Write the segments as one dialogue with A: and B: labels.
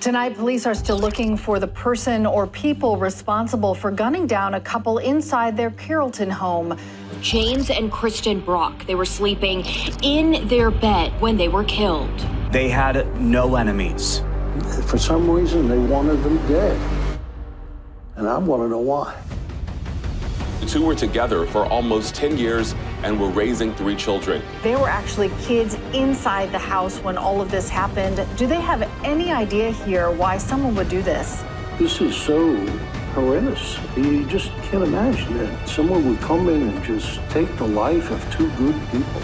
A: Tonight, police are still looking for the person or people responsible for gunning down a couple inside their Carrollton home.
B: James and Kristen Brock, they were sleeping in their bed when they were killed.
C: They had no enemies.
D: For some reason, they wanted them dead. And I want to know why.
E: The two were together for almost 10 years and were raising 3 children.
A: There were actually kids inside the house when all of this happened. Do they have any idea here why someone would do this?
D: This is so horrendous. You just can't imagine that someone would come in and just take the life of 2 good people.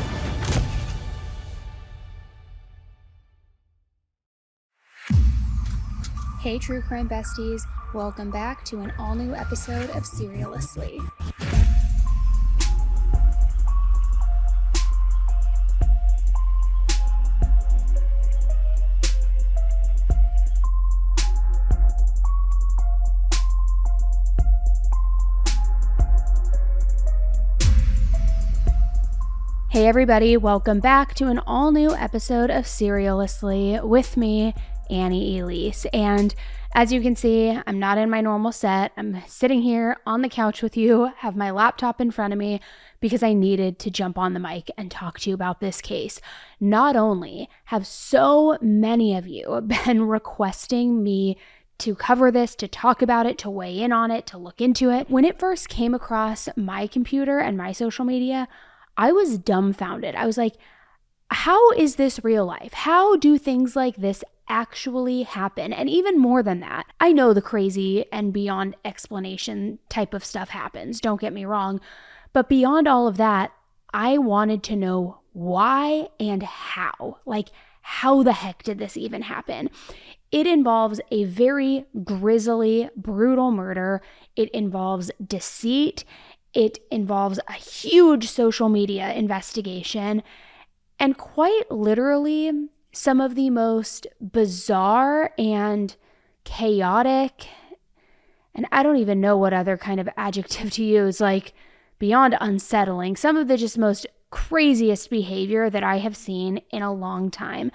F: Hey true crime besties, welcome back to an all-new episode of Serialously. Hey everybody, welcome back to an all-new episode of Serialously with me, Annie Elise. And as you can see, I'm not in my normal set. I'm sitting here on the couch with you, have my laptop in front of me because I needed to jump on the mic and talk to you about this case. Not only have so many of you been requesting me to cover this, to talk about it, to weigh in on it, to look into it. When it first came across my computer and my social media, I was dumbfounded. I was like, how is this real life? How do things like this actually happen? And even more than that, I know the crazy and beyond explanation type of stuff happens, don't get me wrong. But beyond all of that, I wanted to know why and how. Like, how the heck did this even happen? It involves a very grisly, brutal murder. It involves deceit. It involves a huge social media investigation. And quite literally, some of the most bizarre and chaotic, and I don't even know what other kind of adjective to use, like beyond unsettling, some of the just most craziest behavior that I have seen in a long time.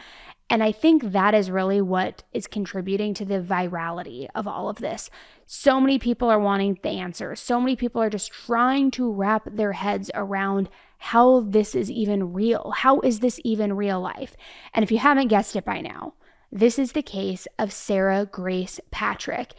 F: And I think that is really what is contributing to the virality of all of this. So many people are wanting the answers. So many people are just trying to wrap their heads around how this is even real. How is this even real life? And if you haven't guessed it by now, this is the case of Sarah Grace Patrick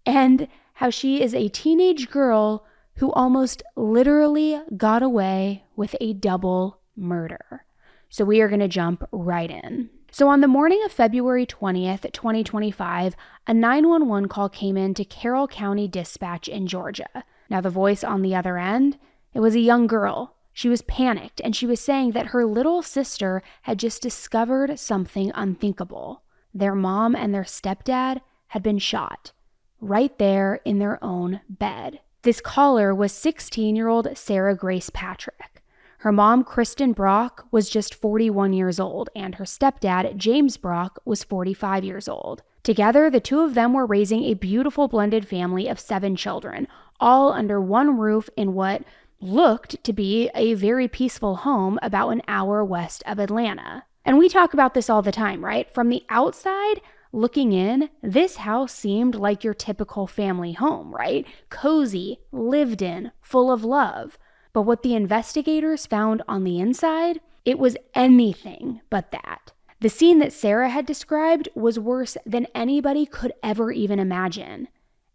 F: and how she is a teenage girl who almost literally got away with a double murder. So we are going to jump right in. So on the morning of February 20th, 2025, a 911 call came in to Carroll County Dispatch in Georgia. Now the voice on the other end, it was a young girl. She was panicked and she was saying that her little sister had just discovered something unthinkable. Their mom and their stepdad had been shot right there in their own bed. This caller was 16-year-old Sarah Grace Patrick. Her mom, Kristen Brock, was just 41 years old, and her stepdad, James Brock, was 45 years old. Together, the two of them were raising a beautiful blended family of 7 children, all under one roof in what looked to be a very peaceful home about an hour west of Atlanta. And we talk about this all the time, right? From the outside, looking in, this house seemed like your typical family home, right? Cozy, lived in, full of love. But what the investigators found on the inside, it was anything but that. The scene that Sarah had described was worse than anybody could ever even imagine.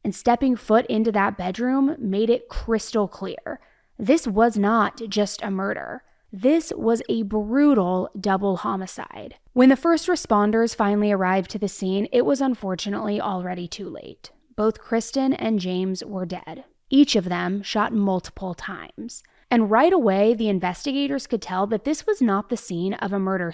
F: And stepping foot into that bedroom made it crystal clear. This was not just a murder. This was a brutal double homicide. When the first responders finally arrived to the scene, it was unfortunately already too late. Both Kristen and James were dead. Each of them shot multiple times. And right away, the investigators could tell that this was not the scene of a murder.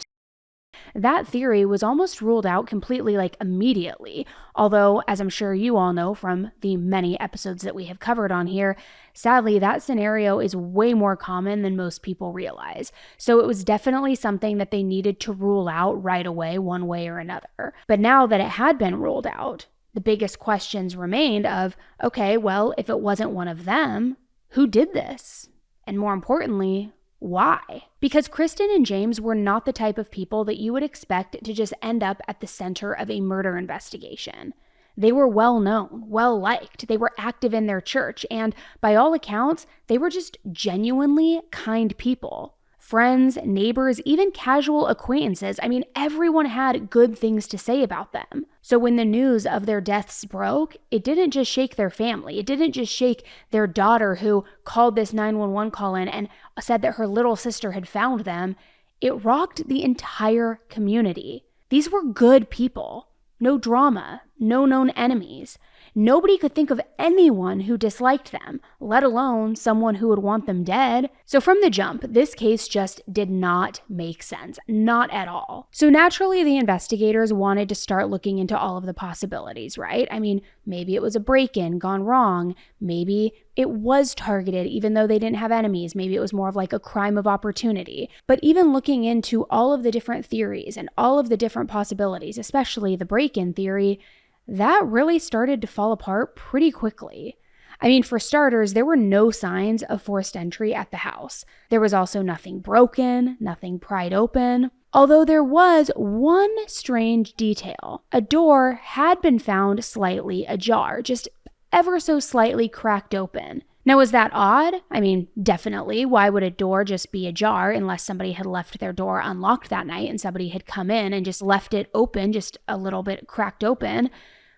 F: That theory was almost ruled out completely, like immediately. Although, as I'm sure you all know from the many episodes that we have covered on here, sadly, that scenario is way more common than most people realize. So it was definitely something that they needed to rule out right away, one way or another. But now that it had been ruled out, the biggest questions remained of, okay, well, if it wasn't one of them, who did this? And more importantly, why? Because Kristen and James were not the type of people that you would expect to just end up at the center of a murder investigation. They were well known, well liked, they were active in their church, and by all accounts, they were just genuinely kind people. Friends, neighbors, even casual acquaintances. I mean, everyone had good things to say about them. So when the news of their deaths broke, it didn't just shake their family. It didn't just shake their daughter who called this 911 call in and said that her little sister had found them. It rocked the entire community. These were good people. No drama, no known enemies. Nobody could think of anyone who disliked them, let alone someone who would want them dead. So from the jump, this case just did not make sense. Not at all. So naturally, the investigators wanted to start looking into all of the possibilities, right? I mean, maybe it was a break-in gone wrong. Maybe it was targeted even though they didn't have enemies. Maybe it was more of like a crime of opportunity. But even looking into all of the different theories and all of the different possibilities, especially the break-in theory, that really started to fall apart pretty quickly. I mean, for starters, there were no signs of forced entry at the house. There was also nothing broken, nothing pried open. Although there was one strange detail. A door had been found slightly ajar, just ever so slightly cracked open. Now, is that odd? I mean, definitely. Why would a door just be ajar unless somebody had left their door unlocked that night and somebody had come in and just left it open, just a little bit cracked open?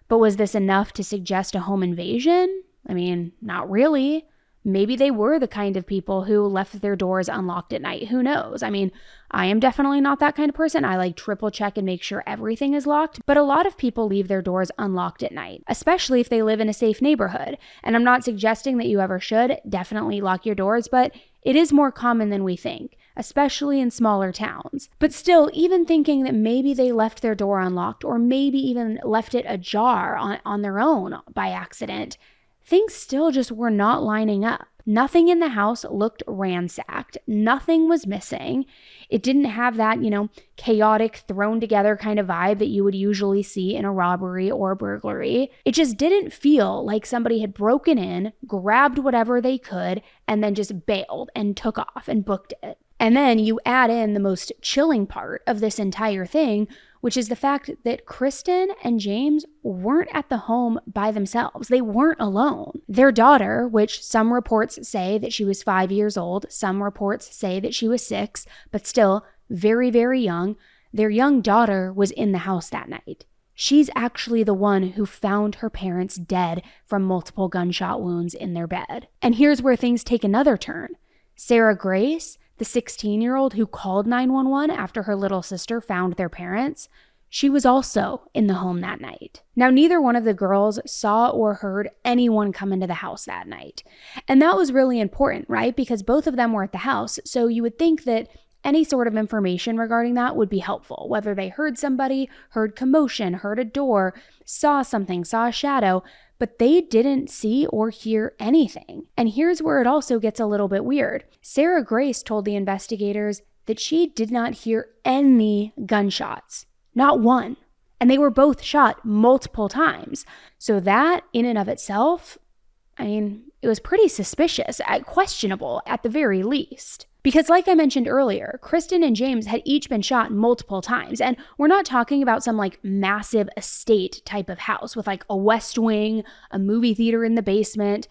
F: But was this enough to suggest a home invasion? I mean, not really. Maybe they were the kind of people who left their doors unlocked at night. Who knows? I mean, I am definitely not that kind of person. I like triple check and make sure everything is locked. But a lot of people leave their doors unlocked at night, especially if they live in a safe neighborhood. And I'm not suggesting that you ever should. Definitely lock your doors, but it is more common than we think, especially in smaller towns. But still, even thinking that maybe they left their door unlocked or maybe even left it ajar on their own by accident, things still just were not lining up. Nothing in the house looked ransacked. Nothing was missing. It didn't have that, chaotic, thrown together kind of vibe that you would usually see in a robbery or a burglary. It just didn't feel like somebody had broken in, grabbed whatever they could, and then just bailed and took off and booked it. And then you add in the most chilling part of this entire thing, which is the fact that Kristen and James weren't at the home by themselves. They weren't alone. Their daughter, which some reports say that she was 5 years old, some reports say that she was 6, but still very, very young, their young daughter was in the house that night. She's actually the one who found her parents dead from multiple gunshot wounds in their bed. And here's where things take another turn. Sarah Grace, the 16-year-old who called 911 after her little sister found their parents, she was also in the home that night. Now, neither one of the girls saw or heard anyone come into the house that night. And that was really important, right? Because both of them were at the house, so you would think that any sort of information regarding that would be helpful, whether they heard somebody, heard commotion, heard a door, saw something, saw a shadow, but they didn't see or hear anything. And here's where it also gets a little bit weird. Sarah Grace told the investigators that she did not hear any gunshots, not one. And they were both shot multiple times. So that in and of itself, it was pretty suspicious, questionable at the very least. Because like I mentioned earlier, Kristen and James had each been shot multiple times. And we're not talking about some massive estate type of house with a West Wing, a movie theater in the basement,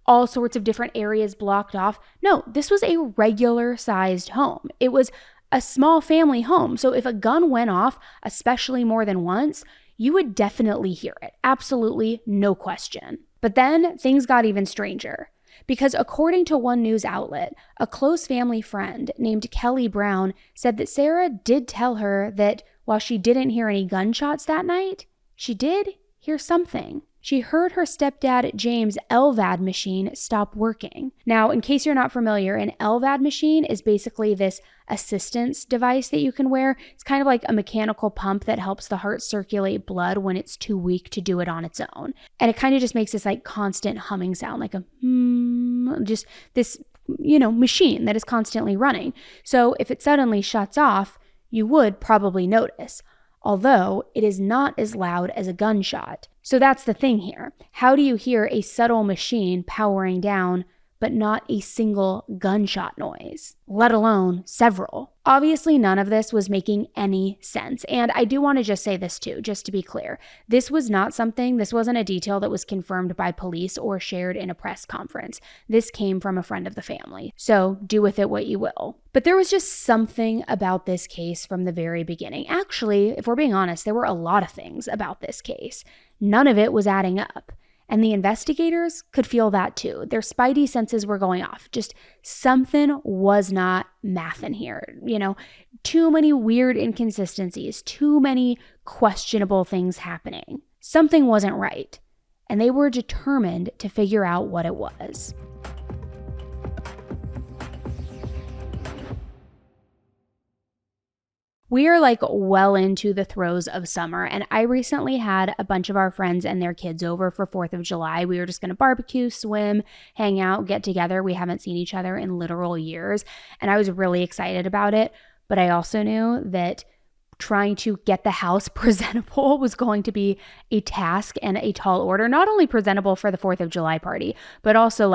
F: all sorts of different areas blocked off. No, this was a regular sized home. It was a small family home. So if a gun went off, especially more than once, you would definitely hear it. Absolutely no question. But then things got even stranger. Because according to one news outlet, a close family friend named Kelly Brown said that Sarah did tell her that while she didn't hear any gunshots that night, she did hear something. She heard her stepdad James' LVAD machine stop working. Now, in case you're not familiar, an LVAD machine is basically this assistance device that you can wear. It's kind of like a mechanical pump that helps the heart circulate blood when it's too weak to do it on its own. And it kind of just makes this constant humming sound, like a just this, machine that is constantly running. So if it suddenly shuts off, you would probably notice, although it is not as loud as a gunshot. So that's the thing here. How do you hear a subtle machine powering down, but not a single gunshot noise, let alone several. Obviously, none of this was making any sense. And I do want to just say this too, just to be clear. This wasn't a detail that was confirmed by police or shared in a press conference. This came from a friend of the family. So do with it what you will. But there was just something about this case from the very beginning. Actually, if we're being honest, there were a lot of things about this case. None of it was adding up. And the investigators could feel that too. Their spidey senses were going off. Just something was not mathing here. Too many weird inconsistencies, too many questionable things happening. Something wasn't right. And they were determined to figure out what it was. We are well into the throes of summer, and I recently had a bunch of our friends and their kids over for 4th of July. We were just going to barbecue, swim, hang out, get together. We haven't seen each other in literal years, and I was really excited about it, but I also knew that trying to get the house presentable was going to be a task and a tall order. Not only presentable for the 4th of July party, but also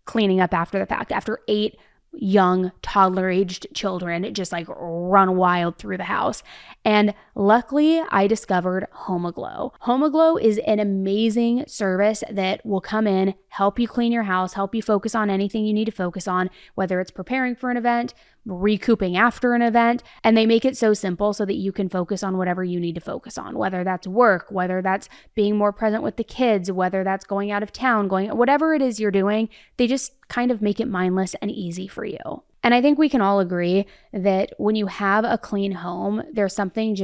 F: cleaning up after the fact. After 8 young toddler-aged children just run wild through the house. And luckily, I discovered HomeAglow. HomeAglow is an amazing service that will come in, help you clean your house, help you focus on anything you need to focus on, whether it's preparing for an event, recouping after an event, and they make it so simple so that you can focus on whatever you need to focus on, whether that's work, whether that's being more present with the kids, whether that's going out of town, whatever it is you're doing, they just kind of make it mindless and easy for you. And I think we can all agree that when you have a clean home, there's something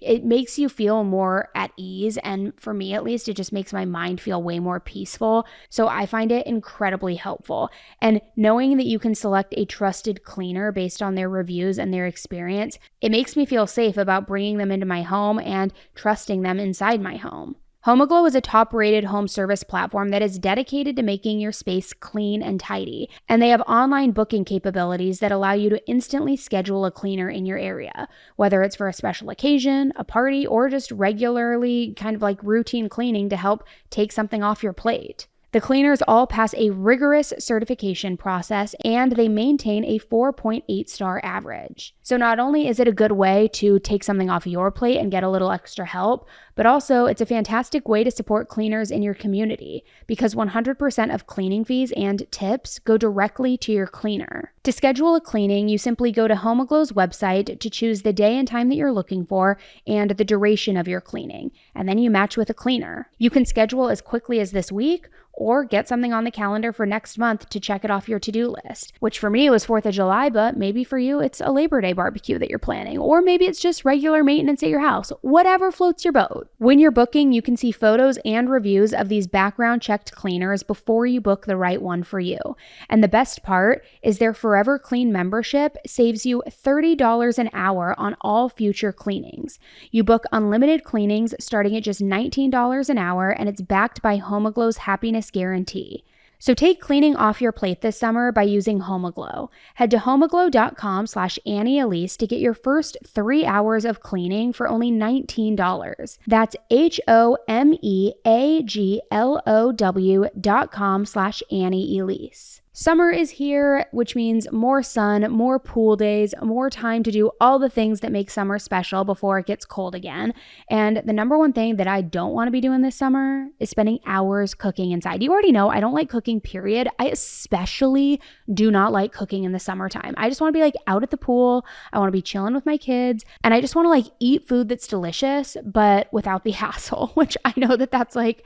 F: it makes you feel more at ease. And for me, at least, it just makes my mind feel way more peaceful. So I find it incredibly helpful. And knowing that you can select a trusted cleaner based on their reviews and their experience, it makes me feel safe about bringing them into my home and trusting them inside my home. HomeAglow is a top-rated home service platform that is dedicated to making your space clean and tidy, and they have online booking capabilities that allow you to instantly schedule a cleaner in your area, whether it's for a special occasion, a party, or just regularly routine cleaning to help take something off your plate. The cleaners all pass a rigorous certification process, and they maintain a 4.8-star average. So not only is it a good way to take something off your plate and get a little extra help, but also it's a fantastic way to support cleaners in your community because 100% of cleaning fees and tips go directly to your cleaner. To schedule a cleaning, you simply go to HomeAglow's website to choose the day and time that you're looking for and the duration of your cleaning, and then you match with a cleaner. You can schedule as quickly as this week or get something on the calendar for next month to check it off your to-do list, which for me was 4th of July, but maybe for you it's a Labor Day barbecue that you're planning, or maybe it's just regular maintenance at your house, whatever floats your boat. When you're booking, you can see photos and reviews of these background checked cleaners before you book the right one for you. And the best part is their Forever Clean membership saves you $30 an hour on all future cleanings. You book unlimited cleanings starting at just $19 an hour, and it's backed by HomeAglow's happiness guarantee. So take cleaning off your plate this summer by using HomeAglow. Head to homeaglow.com/Annie Elise to get your first 3 hours of cleaning for only $19. That's HomeAglow.com/Annie Elise. Summer is here, which means more sun, more pool days, more time to do all the things that make summer special before it gets cold again. And the number one thing that I don't want to be doing this summer is spending hours cooking inside. You already know I don't like cooking, period. I especially do not like cooking in the summertime. I just want to be out at the pool. I want to be chilling with my kids. And I just want to eat food that's delicious, but without the hassle, which I know that that's a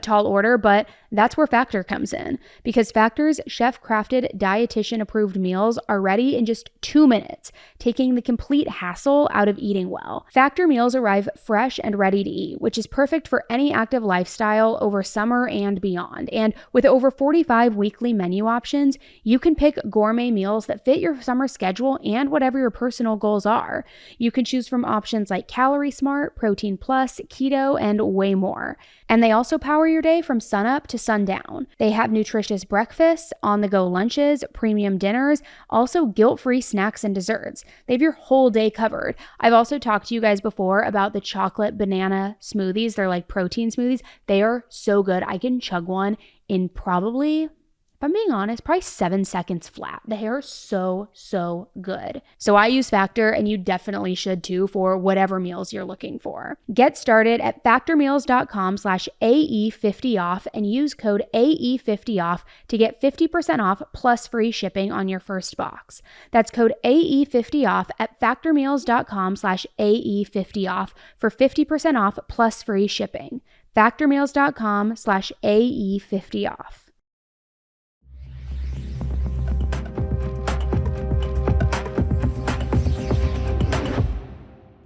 F: tall order, but that's where Factor comes in, because Factor's chef-crafted, dietitian-approved meals are ready in just 2 minutes, taking the complete hassle out of eating well. Factor meals arrive fresh and ready to eat, which is perfect for any active lifestyle over summer and beyond. And with over 45 weekly menu options, you can pick gourmet meals that fit your summer schedule and whatever your personal goals are. You can choose from options like Calorie Smart, Protein Plus, Keto, and way more. And they also power your day from sunup to sundown. They have nutritious breakfasts, on-the-go lunches, premium dinners, also guilt-free snacks and desserts. They have your whole day covered. I've also talked to you guys before about the chocolate banana smoothies. They're like protein smoothies. They are so good. I can chug one in probably if I'm being honest, probably 7 seconds flat. The hair is so good. So I use Factor, and you definitely should too for whatever meals you're looking for. Get started at factormeals.com/AE50off and use code AE50off to get 50% off plus free shipping on your first box. That's code AE50off at factormeals.com/AE50off for 50% off plus free shipping. factormeals.com/AE50off.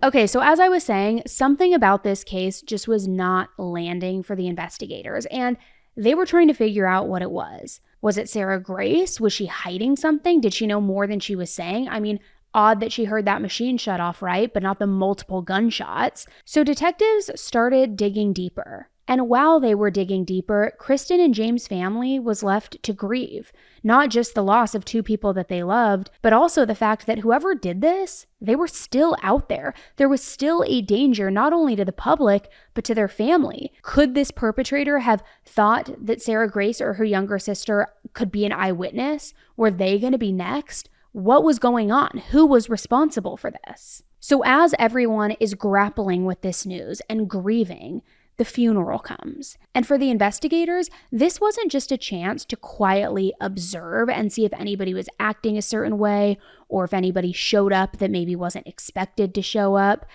F: Okay, so as I was saying, something about this case just was not landing for the investigators, and they were trying to figure out what it was. Was it Sarah Grace? Was she hiding something? Did she know more than she was saying? I mean, odd that she heard that machine shut off, right? But not the multiple gunshots. So detectives started digging deeper. And while they were digging deeper, Kristen and James' family was left to grieve. Not just the loss of two people that they loved, but also the fact that whoever did this, they were still out there. There was still a danger not only to the public, but to their family. Could this perpetrator have thought that Sarah Grace or her younger sister could be an eyewitness? Were they going to be next? What was going on? Who was responsible for this? So as everyone is grappling with this news and grieving, the funeral comes. And for the investigators, this wasn't just a chance to quietly observe and see if anybody was acting a certain way or if anybody showed up that maybe wasn't expected to show up.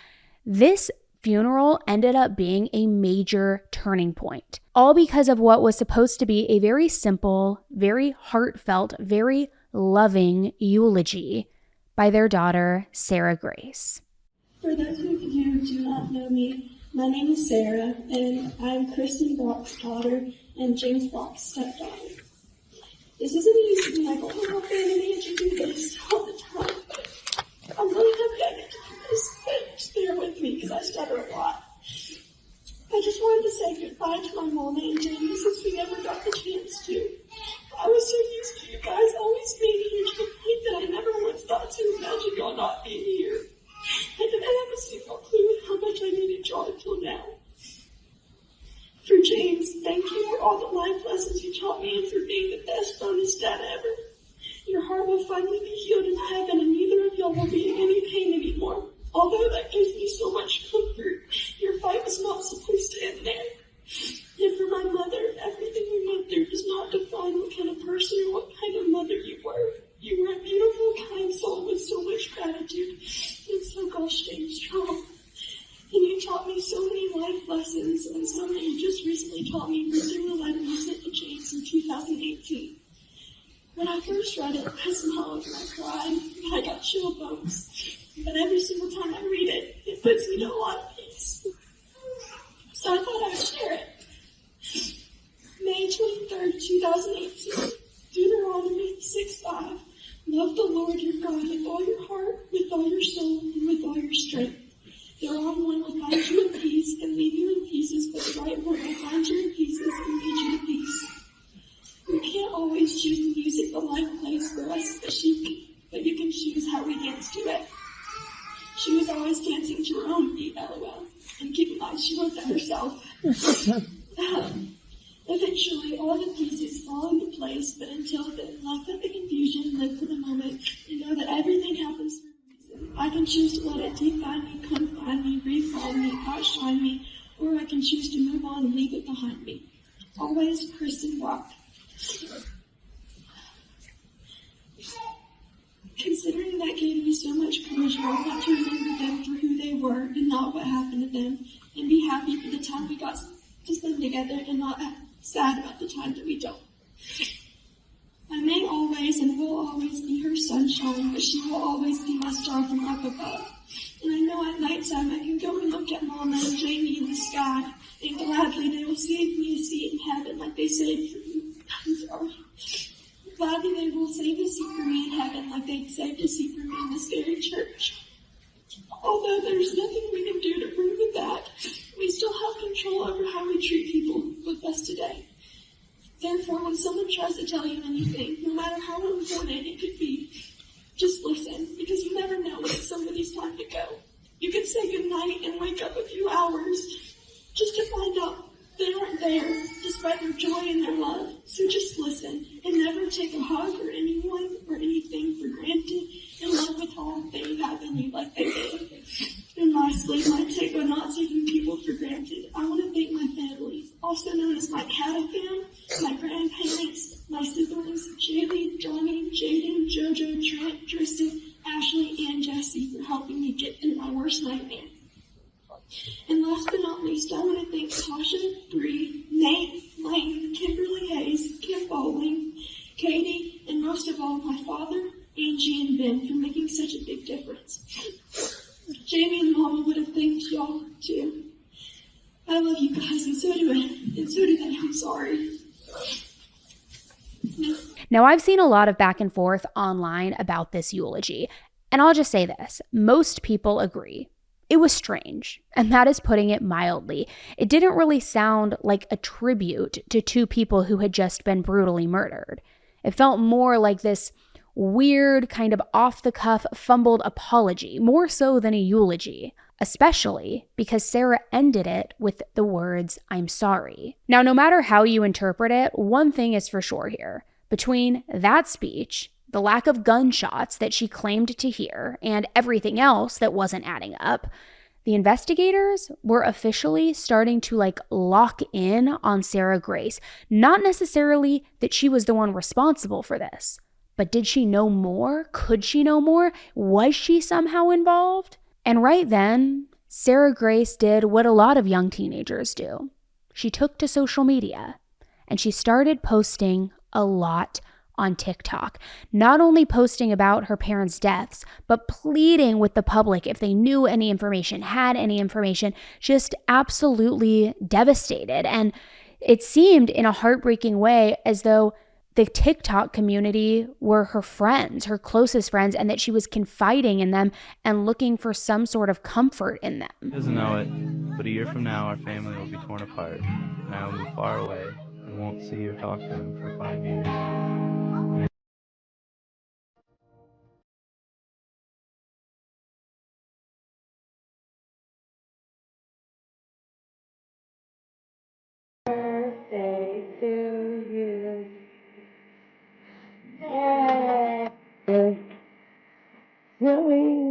F: This funeral ended up being a major turning point, all because of what was supposed to be a very simple, very heartfelt, very loving eulogy by their daughter, Sarah Grace.
G: For those of you who do not know me, my name is Sarah, and I'm Kristen Brock's daughter and James Brock's stepdaughter. This isn't easy, like, oh, my family had to do this all the time, but I'm really happy I get to do this, but just bear with me because I stutter a lot. I just wanted to say goodbye to my mom and Jamie since we never got the chance to. I was so used to you guys always being here to the point that I never once thought to imagine y'all not being here. I didn't have a single clue how much I needed y'all until now. For James, thank you for all the life lessons you taught me and for being the best bonus dad ever. Your heart will finally be healed in heaven and neither of y'all will be in any pain anymore. Although that gives me so much comfort, your fight was not supposed to end there. And for my mother, everything we went through does not define what kind of person or what kind of mother you were. You were a beautiful, kind soul with so much gratitude and so gosh dang strong. And you taught me so many life lessons, and some that you just recently taught me through a letter you sent to James in 2018. When I first read it, I smiled and I cried, and I got chill bumps. But every single time I read it, it puts me in a lot of peace. So I thought I would share it. May 23rd, 2018. Deuteronomy 6:5. Love the Lord your God with all your heart, with all your soul, and with all your strength. The wrong one will find you in peace and leave you in pieces, but the right one will find you in pieces and lead you to peace. We can't always choose the music the life plays for us, but you can choose how we dance to it. She was always dancing to her own beat, LOL. And keep in mind, she wrote that herself. Eventually, all the pieces fall into place, but until then, laugh at the confusion, live for the moment, and know that everything happens for a reason. I can choose to let it define me, confine me, reform me, outshine me, or I can choose to move on and leave it behind me. Always, Kristen Brock. Considering that gave me so much pleasure, I want to remember them for who they were and not what happened to them, and be happy for the time we got to spend together and not sad about the time that we don't. I may always and will always be her sunshine, but she will always be my star from up above. And I know at nighttime I can go and look at Mama and Jamie in the sky, and gladly they will save me a seat in heaven like they saved for you. I'm sorry. Gladly they will save a seat for me in heaven like they saved a seat for me in this very church. Although there's nothing we can do to bring them back, we still have control over how we treat people with us today. Therefore, when someone tries to tell you anything, no matter how important it could be, just listen, because you never know when it's somebody's time to go. You can say goodnight and wake up a few hours just to find out they aren't there, despite their joy and their love. So just listen and never was my cat I found, my grandparents, my siblings, Jaylee, Johnny, Jaden, JoJo, Trent, Tristan, Ashley, and Jesse for helping me get through my worst nightmare. And last but not least, I want to thank Tasha, Bree, Nate, Lane, Kimberly Hayes, Kim Bowling, Katie, and most of all, my father, Angie, and Ben for making such a big difference. Jamie and Mama would have thanked y'all too. I love you guys, and so do I. And so do they. I'm sorry.
F: Now, I've seen a lot of back and forth online about this eulogy, and I'll just say this. Most people agree. It was strange, and that is putting it mildly. It didn't really sound like a tribute to two people who had just been brutally murdered. It felt more like this weird, kind of off-the-cuff, fumbled apology, more so than a eulogy, especially because Sarah ended it with the words, "I'm sorry." Now, no matter how you interpret it, one thing is for sure here. Between that speech, the lack of gunshots that she claimed to hear, and everything else that wasn't adding up, the investigators were officially starting to lock in on Sarah Grace. Not necessarily that she was the one responsible for this, but did she know more? Could she know more? Was she somehow involved? And right then, Sarah Grace did what a lot of young teenagers do. She took to social media and she started posting a lot on TikTok, not only posting about her parents' deaths, but pleading with the public if they knew any information, had any information, just absolutely devastated. And it seemed in a heartbreaking way as though the TikTok community were her friends, her closest friends, and that she was confiding in them and looking for some sort of comfort in them.
H: He doesn't know it, but a year from now our family will be torn apart, and I will move far away and won't see or talk to him for 5 years.
I: Birthday to you. Happy to you.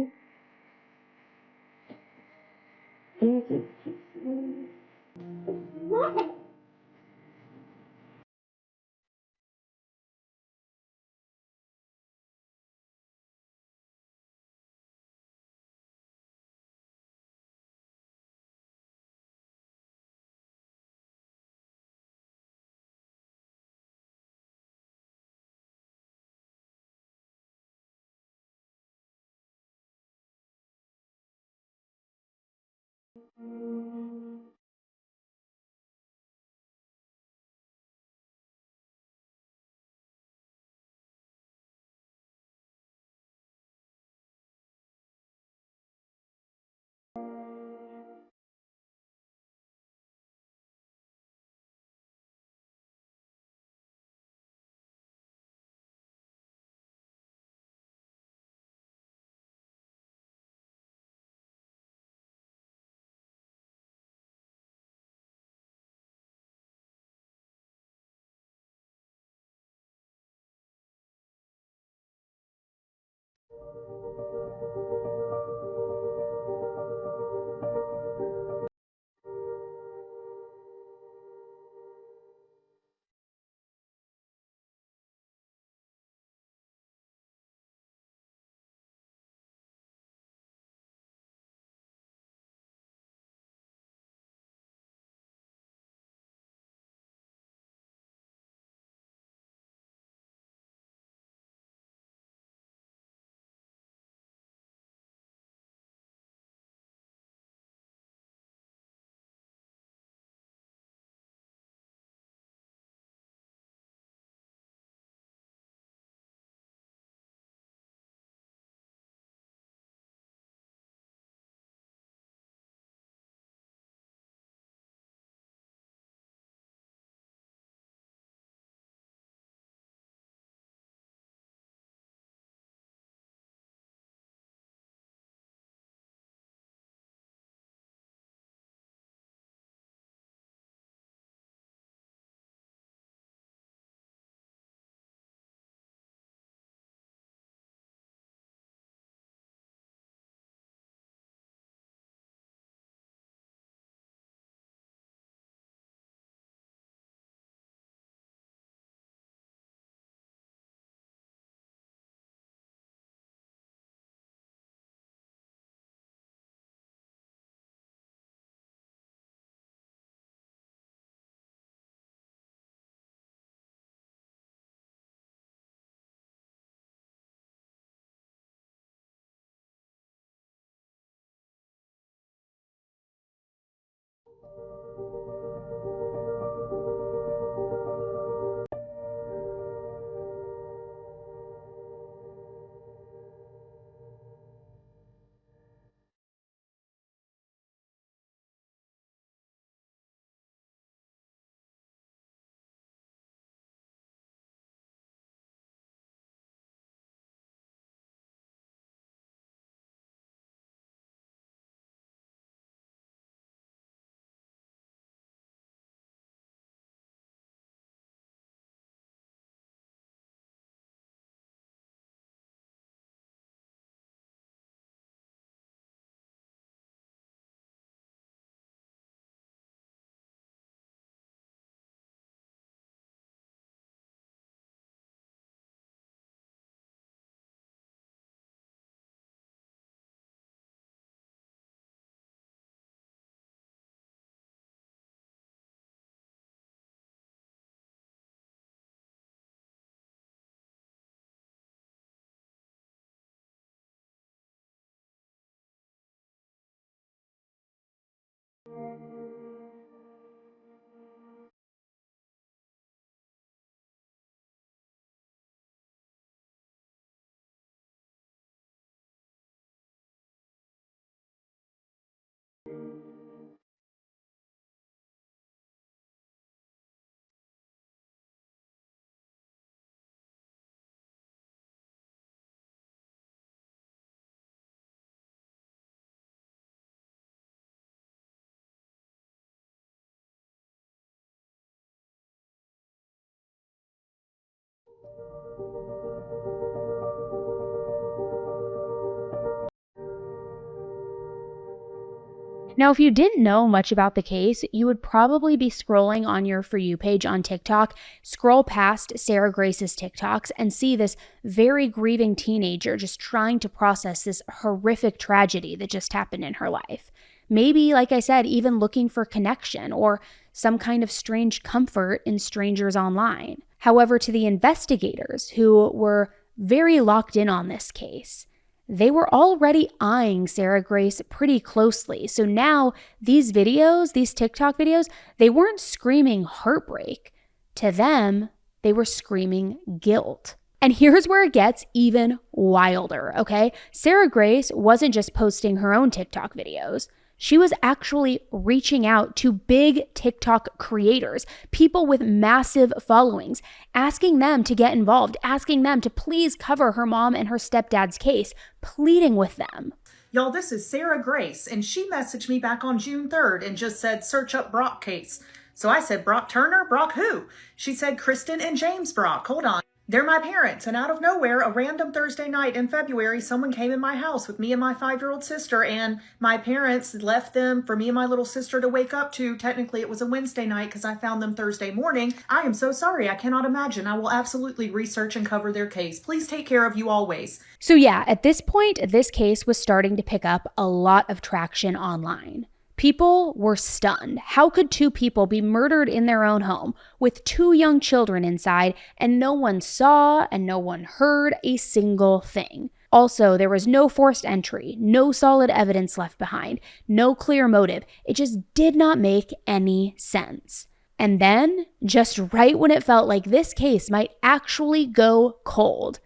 F: Now, if you didn't know much about the case, you would probably be scrolling on your For You page on TikTok, scroll past Sarah Grace's TikToks, and see this very grieving teenager just trying to process this horrific tragedy that just happened in her life. Maybe, like I said, even looking for connection or some kind of strange comfort in strangers online. However, to the investigators who were very locked in on this case, they were already eyeing Sarah Grace pretty closely. So now these videos, these TikTok videos, they weren't screaming heartbreak. To them, they were screaming guilt. And here's where it gets even wilder, okay? Sarah Grace wasn't just posting her own TikTok videos. She was actually reaching out to big TikTok creators, people with massive followings, asking them to get involved, asking them to please cover her mom and her stepdad's case, pleading with them.
J: Y'all, this is Sarah Grace, and she messaged me back on June 3rd and just said, search up Brock case. So I said, Brock Turner? Brock who? She said, Kristen and James Brock. Hold on. They're my parents, and out of nowhere, a random Thursday night in February, someone came in my house with me and my 5-year-old sister, and my parents left them for me and my little sister to wake up to. Technically, it was a Wednesday night because I found them Thursday morning. I am so sorry. I cannot imagine. I will absolutely research and cover their case. Please take care of you always.
F: So yeah, at this point, this case was starting to pick up a lot of traction online. People were stunned. How could two people be murdered in their own home with 2 young children inside and no one saw and no one heard a single thing? Also, there was no forced entry, no solid evidence left behind, no clear motive. It just did not make any sense. And then, just right when it felt like this case might actually go cold,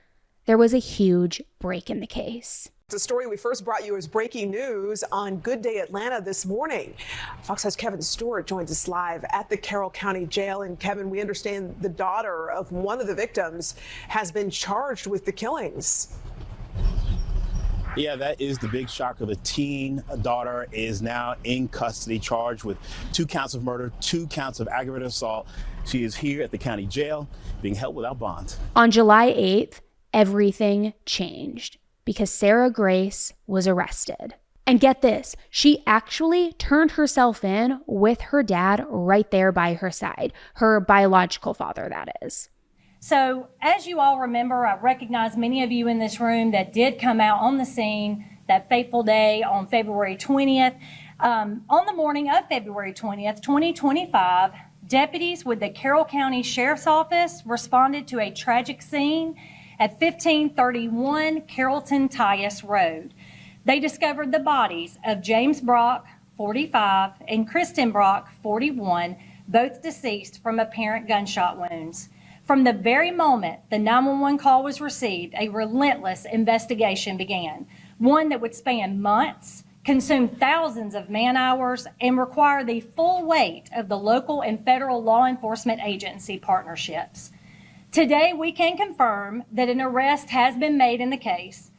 F: there was a huge break in the case.
K: It's a story we first brought you as breaking news on Good Day Atlanta this morning. Fox 5's Kevin Stewart joins us live at the Carroll County Jail. And Kevin, we understand the daughter of one of the victims has been charged with the killings.
L: Yeah, that is the big shocker. The teen daughter is now in custody, charged with 2 counts of murder, 2 counts of aggravated assault. She is here at the county jail being held without bond.
F: On July 8th, everything changed because Sarah Grace was arrested. And get this, she actually turned herself in with her dad right there by her side, her biological father, that is.
M: So as you all remember, I recognize many of you in this room that did come out on the scene that fateful day on February 20th. On the morning of February 20th, 2025, deputies with the Carroll County Sheriff's Office responded to a tragic scene at 1531 Carrollton Tyus Road. They discovered the bodies of James Brock, 45, and Kristen Brock, 41, both deceased from apparent gunshot wounds. From the very moment the 911 call was received, a relentless investigation began, one that would span months, consume thousands of man-hours, and require the full weight of the local and federal law enforcement agency partnerships. Today, we can confirm that an arrest has been made in the case.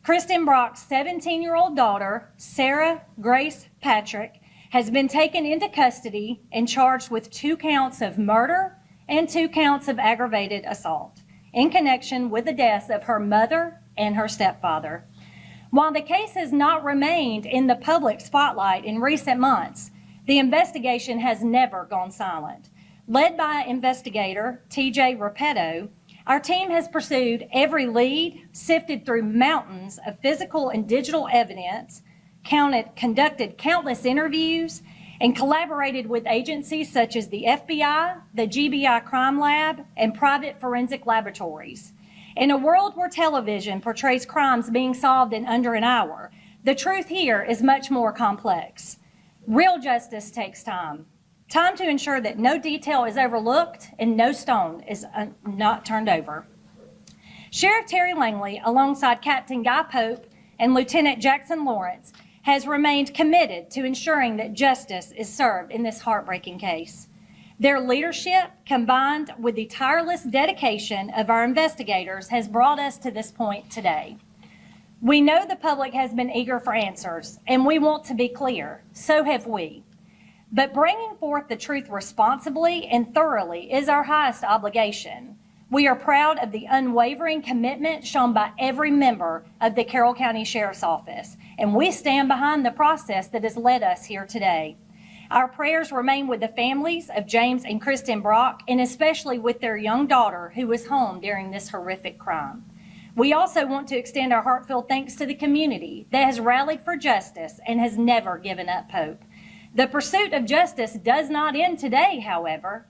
M: Kristen Brock's 17-year-old daughter, Sarah Grace Patrick, has been taken into custody and charged with 2 counts of murder and 2 counts of aggravated assault in connection with the deaths of her mother and her stepfather. While the case has not remained in the public spotlight in recent months, the investigation has never gone silent. Led by investigator TJ Repetto, our team has pursued every lead, sifted through mountains of physical and digital evidence, conducted countless interviews, and collaborated with agencies such as the FBI, the GBI Crime Lab, and private forensic laboratories. In a world where television portrays crimes being solved in under an hour, the truth here is much more complex. Real justice takes time. Time to ensure that no detail is overlooked and no stone is not turned over. Sheriff Terry Langley, alongside Captain Guy Pope and Lieutenant Jackson Lawrence, has remained committed to ensuring that justice is served in this heartbreaking case. Their leadership, combined with the tireless dedication of our investigators, has brought us to this point today. We know the public has been eager for answers, and we want to be clear. So have we. But bringing forth the truth responsibly and thoroughly is our highest obligation. We are proud of the unwavering commitment shown by every member of the Carroll County Sheriff's Office, and we stand behind the process that has led us here today. Our prayers remain with the families of James and Kristen Brock, and especially with their young daughter who was home during this horrific crime. We also want to extend our heartfelt thanks to the community that has rallied for justice and has never given up hope. The pursuit of justice does not end today, however.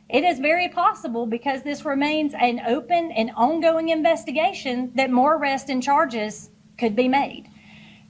M: It is very possible, because this remains an open and ongoing investigation, that more arrests and charges could be made.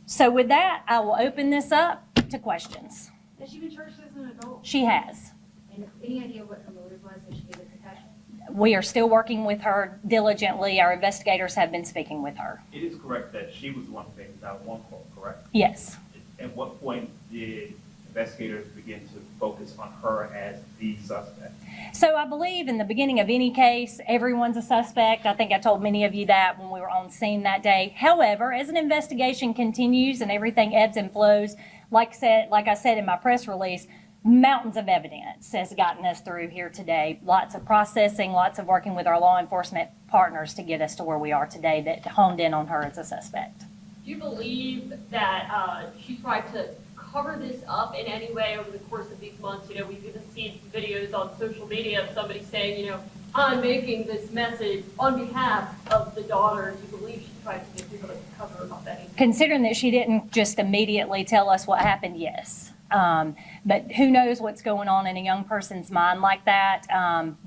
M: So with that, I will open this up to questions.
N: Has she been charged as an adult?
M: She has.
N: And any idea what her motive was that she gave the confession?
M: We are still working with her diligently. Our investigators have been speaking with her.
O: It is correct that she was the one who made that one call, correct?
M: Yes.
O: At what point did investigators begin to focus on her as the suspect?
M: So I believe in the beginning of any case, everyone's a suspect. I think I told many of you that when we were on scene that day. However, as an investigation continues and everything ebbs and flows, like I said in my press release, mountains of evidence has gotten us through here today. Lots of processing, lots of working with our law enforcement partners to get us to where we are today that honed in on her as a suspect.
P: Do you believe that she tried to cover this up in any way over the course of these months? You know, we've even seen videos on social media of somebody saying, you know, I'm making this message on behalf of the daughter. Do you believe she tried to get people to cover up anything?
M: Considering that she didn't just immediately tell us what happened, yes. But who knows what's going on in a young person's mind like that.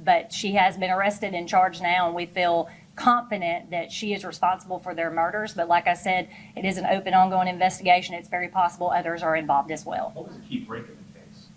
M: But she has been arrested and charged now, and we feel confident that she is responsible for their murders. But like I said, it is an open, ongoing investigation. It's very possible others are involved as well.
O: What was the key break in the case?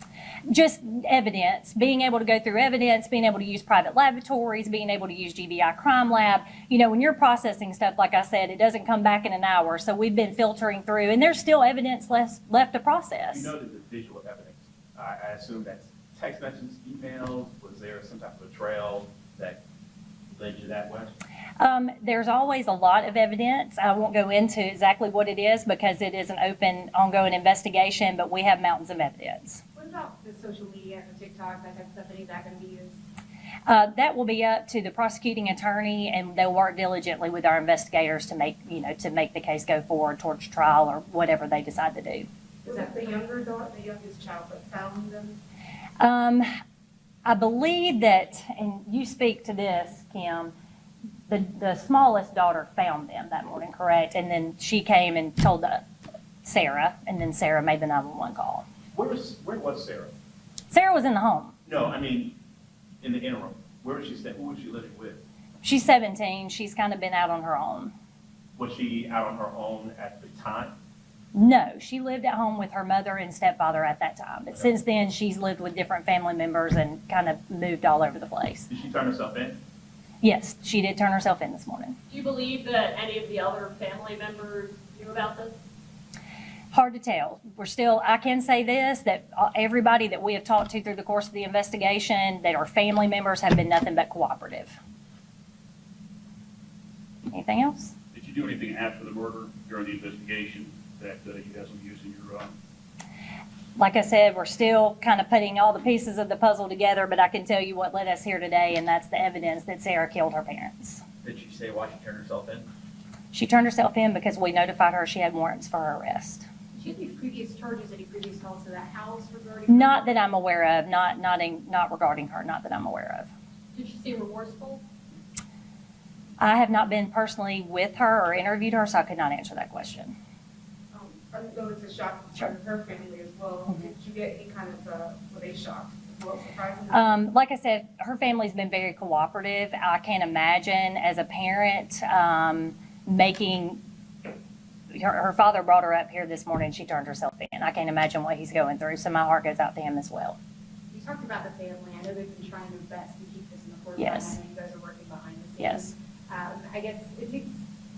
M: Just evidence, being able to go through evidence, being able to use private laboratories, being able to use GBI Crime Lab. You know, when you're processing stuff, like I said, it doesn't come back in an hour. So we've been filtering through, and there's still evidence left to process.
O: You noted the visual evidence. I assume that's text messages, emails. Was there some type of a trail that led you that way?
M: There's always a lot of evidence. I won't go into exactly what it is because it is an open, ongoing investigation, but we have mountains of evidence.
N: What about the social media and TikTok, that type of stuff? Any of that going to be used?
M: That will be up to the prosecuting attorney, and they'll work diligently with our investigators to make the case go forward towards trial or whatever they decide to do.
N: Is that the younger daughter, the youngest child that found them?
M: I believe that, and you speak to this, Kim, the smallest daughter found them that morning, correct? And then she came and told Sarah, and then Sarah made the 911 call.
O: Where was Sarah?
M: Sarah was in the home.
O: No, I mean, in the interim. Where was she staying? Who was she living with?
M: She's 17. She's kind of been out on her own.
O: Was she out on her own at the time?
M: No, she lived at home with her mother and stepfather at that time. But since then, she's lived with different family members and kind of moved all over the place.
O: Did she turn herself in?
M: Yes, she did turn herself in this morning.
P: Do you believe that any of the other family members knew about this?
M: Hard to tell. I can say this, that everybody that we have talked to through the course of the investigation that are family members have been nothing but cooperative. Anything else?
Q: Did you do anything after the murder during the investigation that you guys will use in your
M: Like I said, we're still kind of putting all the pieces of the puzzle together, but I can tell you what led us here today, and that's the evidence that Sarah killed her parents.
O: Did she say why she turned herself in?
M: She turned herself in because we notified her she had warrants for her arrest.
N: Did you have any previous charges, any previous calls to that house regarding?
M: Not that I'm aware of, not regarding her, not that I'm aware of.
P: Did she seem remorseful?
M: I have not been personally with her or interviewed her, so I could not answer that question.
N: I know it's a shock to her family as well.
M: Mm-hmm.
N: Did you get any kind of, were they shocked as well, surprisingly?
M: Like I said, her family's been very cooperative. I can't imagine as a parent making her father brought her up here this morning. She turned herself in. I can't imagine what he's going through. So my heart goes out to him as well.
N: You talked about the family. I know they've been trying their best to keep this in the forefront.
M: Yes.
N: I know you guys are working behind the scenes.
M: Yes.
N: I guess it takes,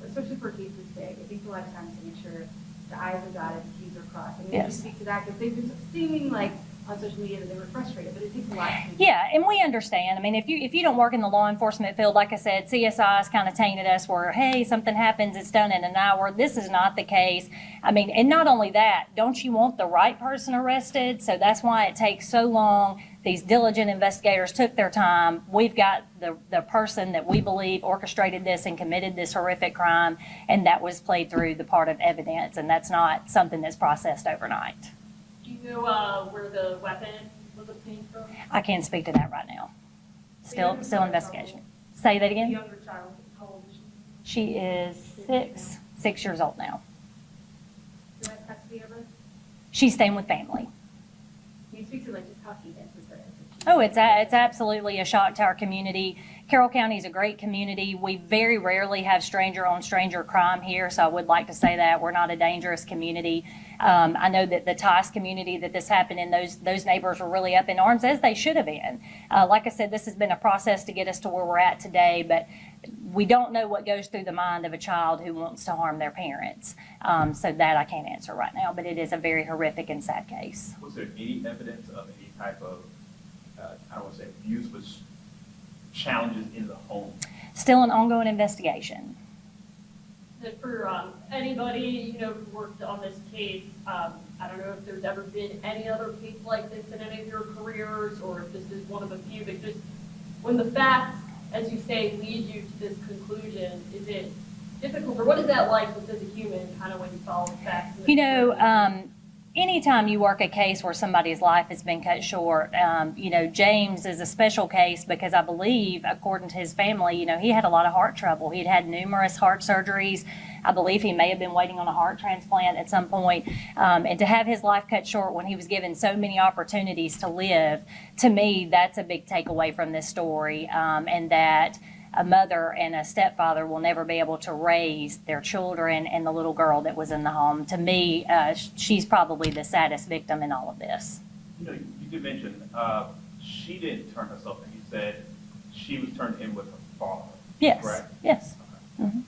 N: especially for cases big, it takes a lot of time to make sure the I's are dotted, the T's are crossed. I mean,
M: Yes.
N: you speak to that because they've been seeming like on social media that they were frustrated, but it takes a lot.
M: Yeah, and we understand. I mean, if you don't work in the law enforcement field, like I said, CSI's kind of tainted us where, hey, something happens, it's done in an hour. This is not the case. I mean, and not only that, don't you want the right person arrested? So that's why it takes so long. These diligent investigators took their time. We've got the person that we believe orchestrated this and committed this horrific crime, and that was played through the part of evidence, and that's not something that's processed overnight.
P: Do you know where the weapon was obtained from?
M: I can't speak to that right now. Still investigation. Say that again?
N: The younger child, how old is she?
M: She is 6 years old now.
N: Do you have custody of her?
M: She's staying with family.
N: Can you speak to like just how intense was that?
M: Oh, it's absolutely a shock to our community. Carroll County is a great community. We very rarely have stranger-on-stranger crime here, so I would like to say that we're not a dangerous community. I know that the Tice community that this happened in, those neighbors were really up in arms, as they should have been. Like I said, this has been a process to get us to where we're at today, but we don't know what goes through the mind of a child who wants to harm their parents. So that I can't answer right now, but it is a very horrific and sad case.
O: Was there any evidence of any type of, I don't want to say abuse, but challenges in the home?
M: Still an ongoing investigation.
P: And for anybody, who worked on this case, I don't know if there's ever been any other case like this in any of your careers, or if this is one of a few, but just when the facts, as you say, lead you to this conclusion, is it difficult, or what is that like as a human, kind of when you follow the facts?
M: Anytime you work a case where somebody's life has been cut short, James is a special case because I believe, according to his family, he had a lot of heart trouble. He'd had numerous heart surgeries. I believe he may have been waiting on a heart transplant at some point. And to have his life cut short when he was given so many opportunities to live, to me, that's a big takeaway from this story. And that a mother and a stepfather will never be able to raise their children and the little girl that was in the home. To me, she's probably the saddest victim in all of this.
O: You did mention she didn't turn herself in. You said she was turned in with her father.
M: Yes.
O: Correct?
M: Yes. Mm-hmm.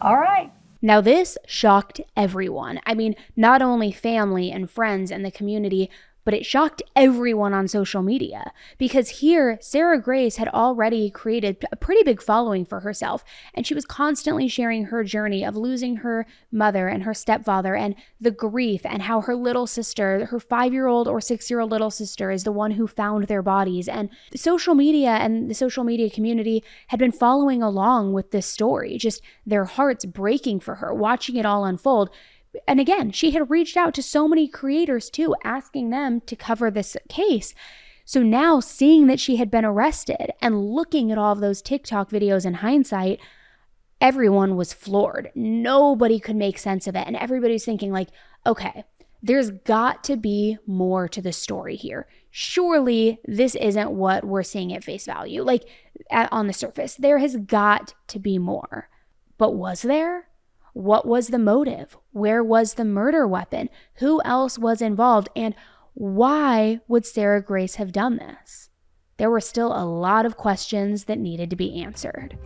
M: All right.
F: Now, this shocked everyone. I mean, not only family and friends and the community, but it shocked everyone on social media because here, Sarah Grace had already created a pretty big following for herself, and she was constantly sharing her journey of losing her mother and her stepfather and the grief and how her little sister, her 5-year-old or 6-year-old little sister, is the one who found their bodies. And social media and the social media community had been following along with this story, just their hearts breaking for her, watching it all unfold. And again, she had reached out to so many creators too, asking them to cover this case. So now seeing that she had been arrested and looking at all of those TikTok videos in hindsight, everyone was floored. Nobody could make sense of it. And everybody's thinking like, okay, there's got to be more to the story here. Surely this isn't what we're seeing at face value, like on the surface. There has got to be more. But was there? What was the motive? Where was the murder weapon? Who else was involved? And why would Sarah Grace have done this? There were still a lot of questions that needed to be answered.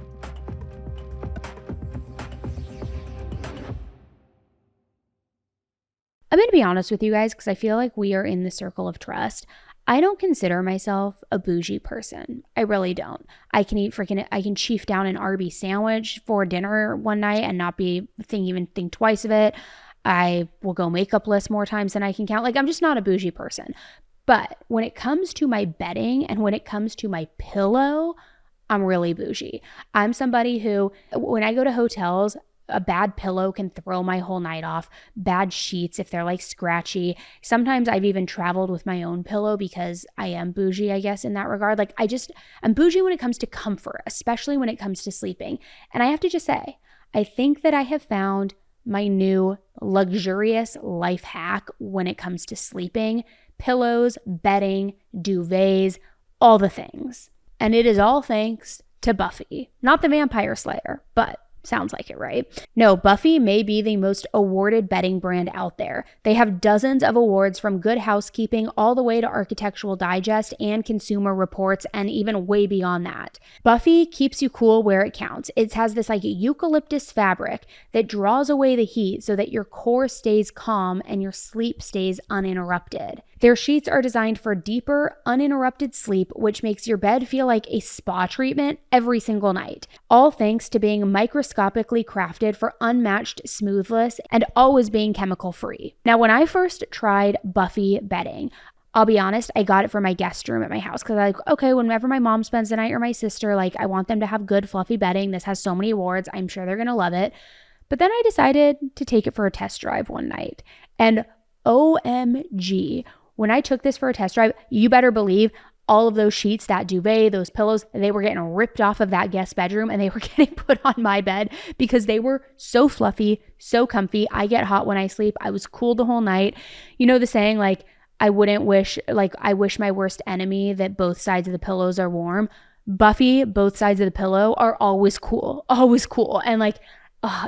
F: I'm going to be honest with you guys because I feel like we are in the circle of trust. I don't consider myself a bougie person. I really don't. I can chief down an Arby's sandwich for dinner one night and not even think twice of it. I will go makeupless more times than I can count. Like, I'm just not a bougie person. But when it comes to my bedding and when it comes to my pillow, I'm really bougie. I'm somebody who, when I go to hotels, a bad pillow can throw my whole night off. Bad sheets, if they're like scratchy. Sometimes I've even traveled with my own pillow because I am bougie, I guess, in that regard. Like I'm bougie when it comes to comfort, especially when it comes to sleeping. And I have to just say, I think that I have found my new luxurious life hack when it comes to sleeping. Pillows, bedding, duvets, all the things. And it is all thanks to Buffy. Not the Vampire Slayer, but Sounds like it, right? No, Buffy may be the most awarded bedding brand out there. They have dozens of awards from Good Housekeeping all the way to Architectural Digest and Consumer Reports, and even way beyond that. Buffy keeps you cool where it counts. It has this like eucalyptus fabric that draws away the heat so that your core stays calm and your sleep stays uninterrupted. Their sheets are designed for deeper, uninterrupted sleep, which makes your bed feel like a spa treatment every single night. All thanks to being microscopically crafted for unmatched smoothness and always being chemical free. Now, when I first tried Buffy bedding, I'll be honest, I got it for my guest room at my house because I'm like, okay, whenever my mom spends the night or my sister, like I want them to have good fluffy bedding. This has so many awards. I'm sure they're going to love it. But then I decided to take it for a test drive one night. And OMG, when I took this for a test drive, you better believe all of those sheets, that duvet, those pillows, they were getting ripped off of that guest bedroom and they were getting put on my bed because they were so fluffy, so comfy. I get hot when I sleep. I was cool the whole night. You know the saying, like, I wish my worst enemy that both sides of the pillows are warm. Buffy, both sides of the pillow are always cool. And like,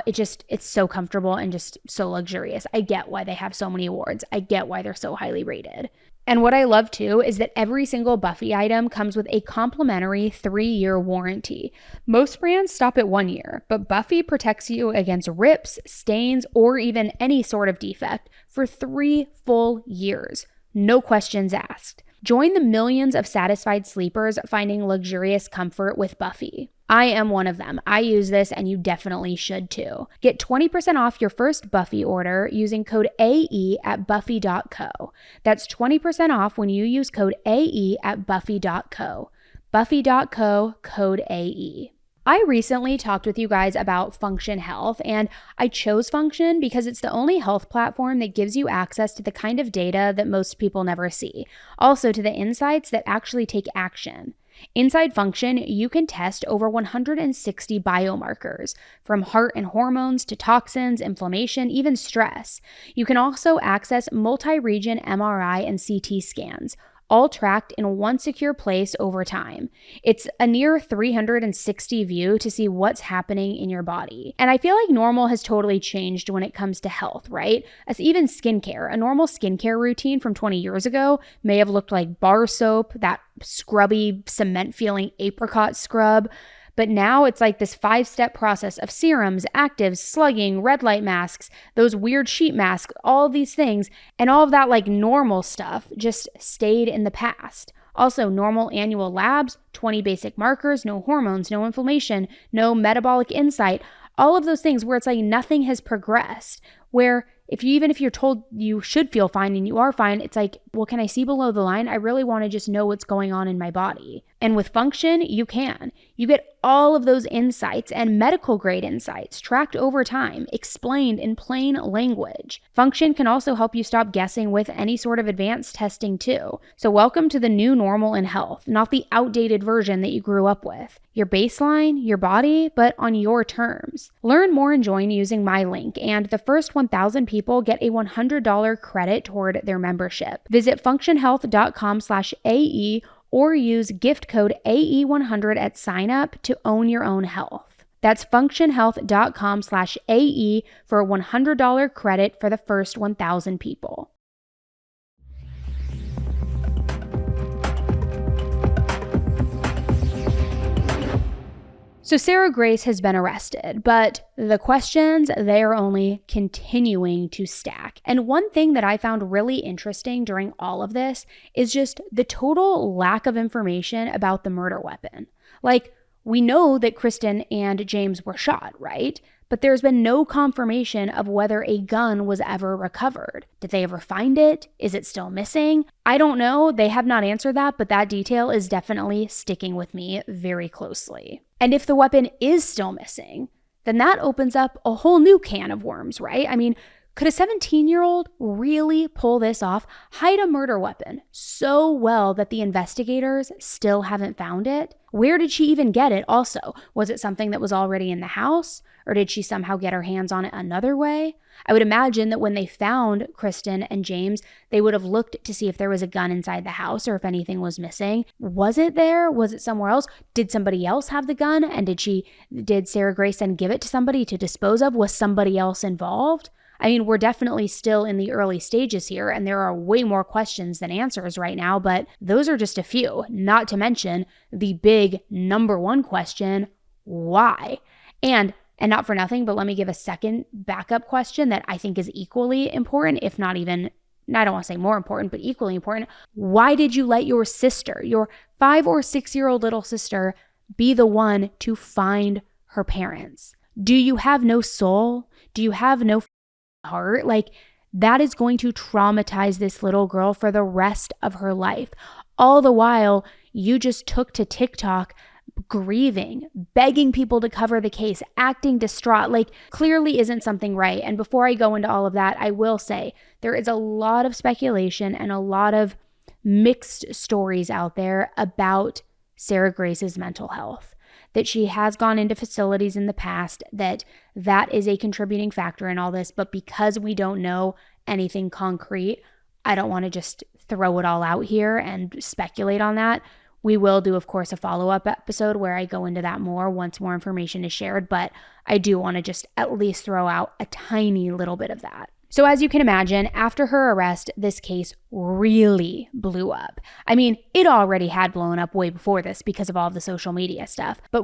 F: it's so comfortable and just so luxurious. I get why they have so many awards. I get why they're so highly rated. And what I love too is that every single Buffy item comes with a complimentary 3-year warranty. Most brands stop at 1 year, but Buffy protects you against rips, stains, or even any sort of defect for 3 full years. No questions asked. Join the millions of satisfied sleepers finding luxurious comfort with Buffy. I am one of them. I use this and you definitely should too. Get 20% off your first Buffy order using code AE at buffy.co. That's 20% off when you use code AE at buffy.co. Buffy.co, code AE. I recently talked with you guys about Function Health, and I chose Function because it's the only health platform that gives you access to the kind of data that most people never see. Also to the insights that actually take action. Inside Function, you can test over 160 biomarkers, from heart and hormones to toxins, inflammation, even stress. You can also access multi-region MRI and CT scans, all tracked in one secure place over time. It's a near 360 view to see what's happening in your body. And I feel like normal has totally changed when it comes to health, right? As even skincare, a normal skincare routine from 20 years ago may have looked like bar soap, that scrubby, cement-feeling apricot scrub. But now it's like this 5-step process of serums, actives, slugging, red light masks, those weird sheet masks, all of these things, and all of that like normal stuff just stayed in the past. Also, normal annual labs, 20 basic markers, no hormones, no inflammation, no metabolic insight, all of those things where it's like nothing has progressed, where even if you're told you should feel fine and you are fine, it's like, well, can I see below the line? I really want to just know what's going on in my body. And with Function, you can. You get all of those insights and medical grade insights tracked over time, explained in plain language. Function can also help you stop guessing with any sort of advanced testing too. So welcome to the new normal in health, not the outdated version that you grew up with. Your baseline, your body, but on your terms. Learn more and join using my link, and the first 1,000 people get a $100 credit toward their membership. Visit functionhealth.com/AE or use gift code AE100 at sign up to own your own health. That's functionhealth.com/AE for a $100 credit for the first 1,000 people. So Sarah Grace has been arrested, but the questions, they are only continuing to stack. And one thing that I found really interesting during all of this is just the total lack of information about the murder weapon. Like, we know that Kristen and James were shot, right? But there's been no confirmation of whether a gun was ever recovered. Did they ever find it? Is it still missing? I don't know. They have not answered that, but that detail is definitely sticking with me very closely. And if the weapon is still missing, then that opens up a whole new can of worms, right? I mean, Could a 17-year-old really pull this off, hide a murder weapon so well that the investigators still haven't found it? Where did she even get it also? Was it something that was already in the house, or did she somehow get her hands on it another way? I would imagine that when they found Kristen and James, they would have looked to see if there was a gun inside the house or if anything was missing. Was it there? Was it somewhere else? Did somebody else have the gun? And did Sarah Grace then give it to somebody to dispose of? Was somebody else involved? I mean, we're definitely still in the early stages here, and there are way more questions than answers right now, but those are just a few, not to mention the big number one question, why? And not for nothing, but let me give a second backup question that I think is equally important, if not even, I don't want to say more important, but equally important. Why did you let your sister, your 5 or 6-year-old little sister, be the one to find her parents? Do you have no soul? Do you have no heart? Like, that is going to traumatize this little girl for the rest of her life. All the while, you just took to TikTok grieving, begging people to cover the case, acting distraught, like clearly isn't something right. And before I go into all of that, I will say there is a lot of speculation and a lot of mixed stories out there about Sarah Grace's mental health, that she has gone into facilities in the past, that is a contributing factor in all this. But because we don't know anything concrete, I don't want to just throw it all out here and speculate on that. We will do, of course, a follow-up episode where I go into that more once more information is shared, but I do want to just at least throw out a tiny little bit of that. So as you can imagine, after her arrest, this case really blew up. I mean, it already had blown up way before this because of all of the social media stuff, but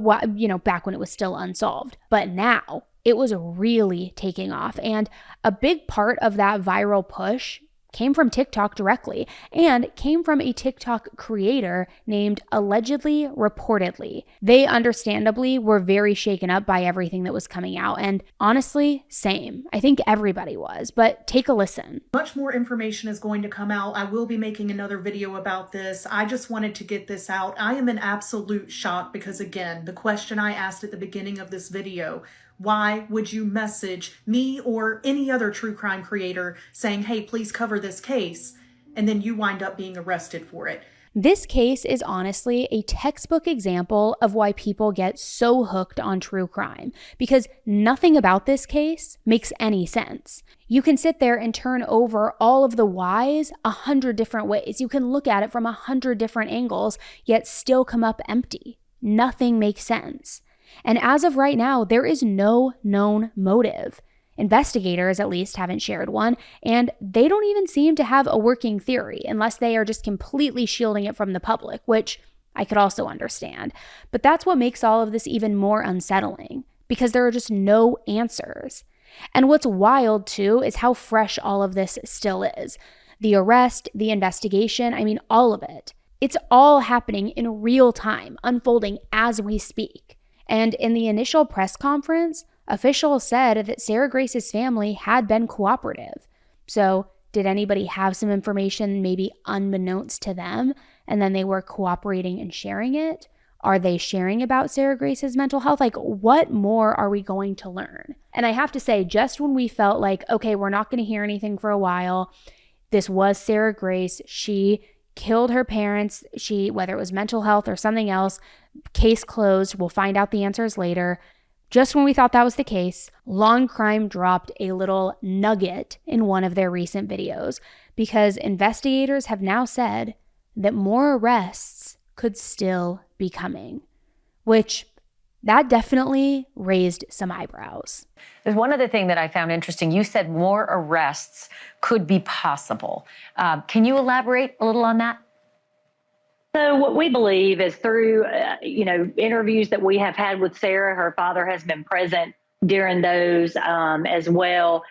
F: back when it was still unsolved. But now it was really taking off, and a big part of that viral push came from TikTok directly and came from a TikTok creator named AllegedlyReportedly. They understandably were very shaken up by everything that was coming out, and honestly, same. I think everybody was, but take a listen.
J: Much more information is going to come out. I will be making another video about this. I just wanted to get this out. I am in absolute shock because, again, the question I asked at the beginning of this video, why would you message me or any other true crime creator saying, hey, please cover this case, and then you wind up being arrested for it?
F: This case is honestly a textbook example of why people get so hooked on true crime, because nothing about this case makes any sense. You can sit there and turn over all of the whys 100 different ways. You can look at it from 100 different angles, yet still come up empty. Nothing makes sense. And as of right now, there is no known motive. Investigators, at least, haven't shared one, and they don't even seem to have a working theory unless they are just completely shielding it from the public, which I could also understand. But that's what makes all of this even more unsettling, because there are just no answers. And what's wild, too, is how fresh all of this still is. The arrest, the investigation, I mean, all of it. It's all happening in real time, unfolding as we speak. And in the initial press conference, officials said that Sarah Grace's family had been cooperative. So did anybody have some information maybe unbeknownst to them, and then they were cooperating and sharing it? Are they sharing about Sarah Grace's mental health? Like, what more are we going to learn? And I have to say, just when we felt like, okay, we're not going to hear anything for a while, this was Sarah Grace, she killed her parents, whether it was mental health or something else, case closed, we'll find out the answers later. Just when we thought that was the case, Law & Crime dropped a little nugget in one of their recent videos, because investigators have now said that more arrests could still be coming, which that definitely raised some eyebrows.
R: There's one other thing that I found interesting. You said more arrests could be possible. Can you elaborate a little on that?
S: So what we believe is through, interviews that we have had with Sarah, her father has been present during those as well.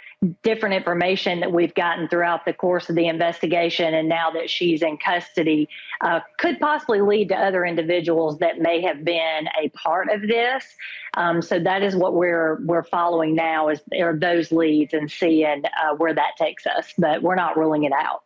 S: Different information that we've gotten throughout the course of the investigation, and now that she's in custody, could possibly lead to other individuals that may have been a part of this. So that is what we're following now, are those leads and seeing where that takes us. But we're not ruling it out.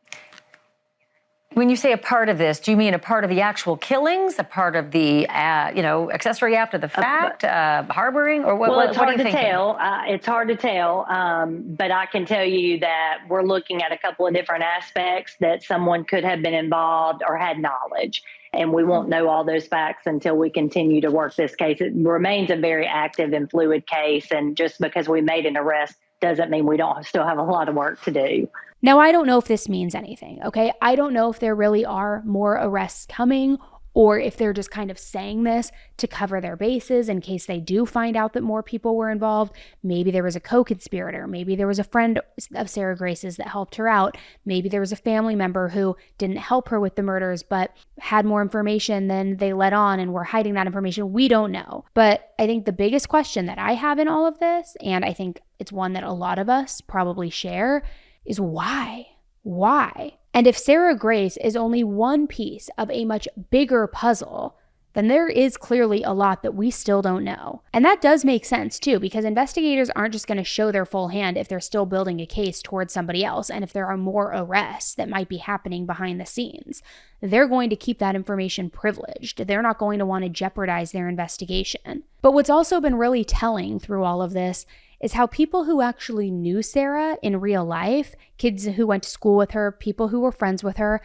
R: When you say a part of this, do you mean a part of the actual killings, a part of the, accessory after the fact, harboring, or what?
S: Well, it's
R: what are
S: hard
R: you
S: to
R: thinking?
S: tell. It's hard to tell, but I can tell you that we're looking at a couple of different aspects that someone could have been involved or had knowledge. And we won't know all those facts until we continue to work this case. It remains a very active and fluid case. And just because we made an arrest doesn't mean we don't still have a lot of work to do.
F: Now, I don't know if this means anything, okay? I don't know if there really are more arrests coming or if they're just kind of saying this to cover their bases in case they do find out that more people were involved. Maybe there was a co-conspirator. Maybe there was a friend of Sarah Grace's that helped her out. Maybe there was a family member who didn't help her with the murders but had more information than they let on and were hiding that information. We don't know. But I think the biggest question that I have in all of this, and I think it's one that a lot of us probably share, is why? Why? And if Sarah Grace is only one piece of a much bigger puzzle, then there is clearly a lot that we still don't know. And that does make sense too, because investigators aren't just going to show their full hand if they're still building a case towards somebody else and if there are more arrests that might be happening behind the scenes. They're going to keep that information privileged. They're not going to want to jeopardize their investigation. But what's also been really telling through all of this is how people who actually knew Sarah in real life, kids who went to school with her, people who were friends with her,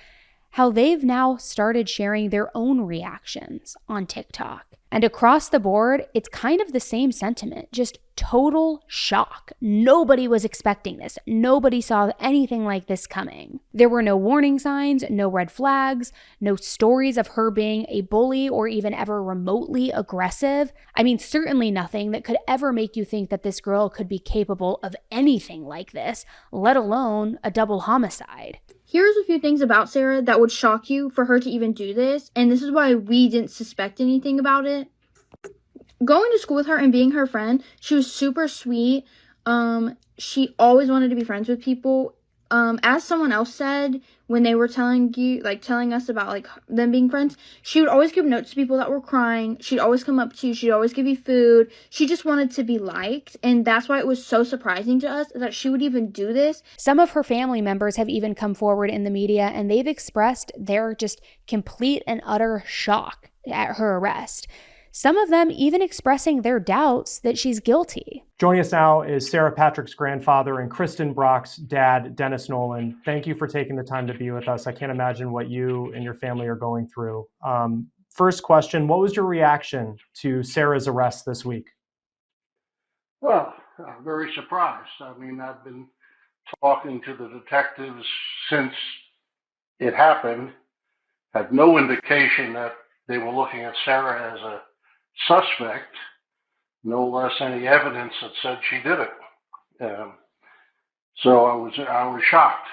F: how they've now started sharing their own reactions on TikTok. And across the board, it's kind of the same sentiment, just total shock. Nobody was expecting this. Nobody saw anything like this coming. There were no warning signs, no red flags, no stories of her being a bully or even ever remotely aggressive. I mean, certainly nothing that could ever make you think that this girl could be capable of anything like this, let alone a double homicide.
T: Here's a few things about Sarah that would shock you for her to even do this, and this is why we didn't suspect anything about it. Going to school with her and being her friend, she was super sweet. She always wanted to be friends with people. As someone else said, when they were telling us about them being friends, she would always give notes to people that were crying. She'd always come up to you. She'd always give you food. She just wanted to be liked. And that's why it was so surprising to us that she would even do this.
F: Some of her family members have even come forward in the media and they've expressed their just complete and utter shock at her arrest. Some of them even expressing their doubts that she's guilty.
U: Joining us now is Sarah Patrick's grandfather and Kristen Brock's dad, Dennis Nolan. Thank you for taking the time to be with us. I can't imagine what you and your family are going through. First question, what was your reaction to Sarah's arrest this week?
D: Well, I'm very surprised. I mean, I've been talking to the detectives since it happened, had no indication that they were looking at Sarah as a suspect, no less any evidence that said she did it. So I was shocked.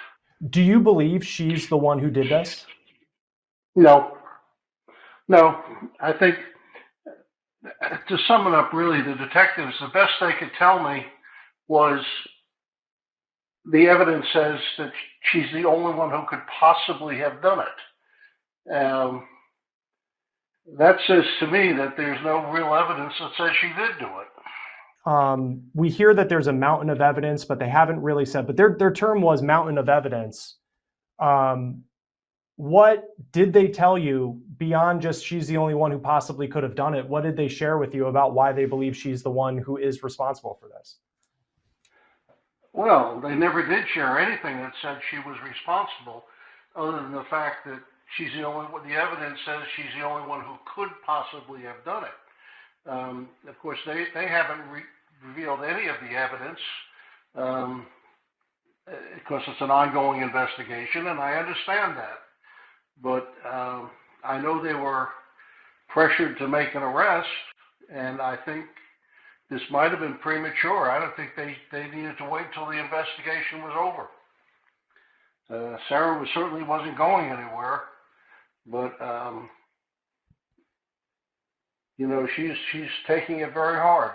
U: Do you believe she's the one who did this?
D: No. I think, to sum it up, really, the detectives, the best they could tell me was the evidence says that she's the only one who could possibly have done it. That says to me that there's no real evidence that says she did do it.
U: We hear that there's a mountain of evidence, but they haven't really said, but their term was mountain of evidence. What did they tell you beyond just she's the only one who possibly could have done it? What did they share with you about why they believe she's the one who is responsible for this?
D: Well, they never did share anything that said she was responsible, other than the fact that she's the only one. The evidence says she's the only one who could possibly have done it. Of course, they haven't revealed any of the evidence because it's an ongoing investigation, and I understand that. But I know they were pressured to make an arrest, and I think this might have been premature. I don't think they needed to wait till the investigation was over. Sarah certainly wasn't going anywhere. But, she's taking it very hard.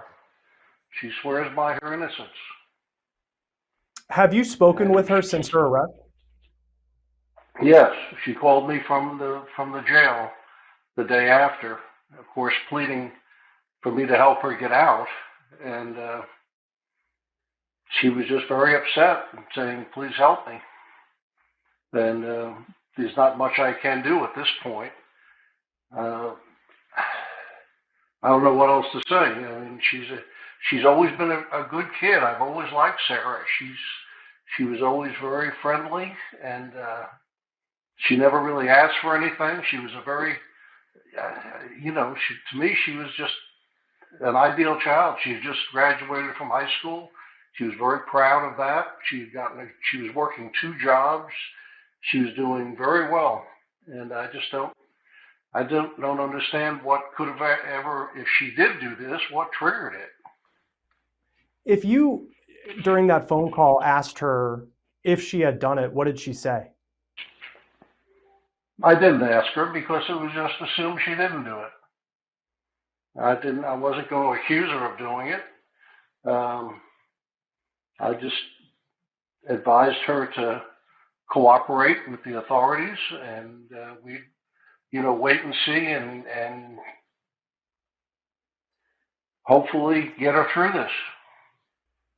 D: She swears by her innocence.
U: Have you spoken with her since her arrest?
D: Yes, she called me from the jail the day after, of course, pleading for me to help her get out. And she was just very upset and saying, please help me. And there's not much I can do at this point. I don't know what else to say. I mean, she's always been a good kid. I've always liked Sarah. She was always very friendly, and she never really asked for anything. She was a very, to me, she was just an ideal child. She had just graduated from high school. She was very proud of that. She was working 2 jobs. She was doing very well, and I don't understand what could have ever, if she did do this, what triggered it.
U: If you, during that phone call, asked her if she had done it, what did she say?
D: I didn't ask her because it was just assumed she didn't do it. I wasn't going to accuse her of doing it. I just advised her to cooperate with the authorities, and we'd, wait and see, and hopefully get her through this.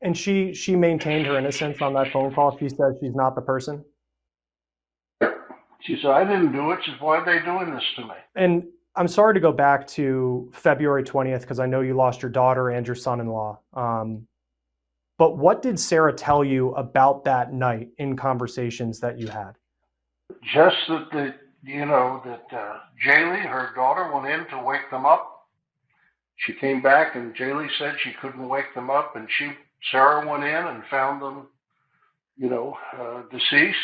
U: And she maintained her innocence on that phone call. She said she's not the person.
D: She said, I didn't do it. She said, why are they doing this to me?
U: And I'm sorry to go back to February 20th, because I know you lost your daughter and your son-in-law. But what did Sarah tell you about that night in conversations that you had?
D: Just that Jaylee, her daughter, went in to wake them up. She came back and Jaylee said she couldn't wake them up, and Sarah went in and found them, deceased.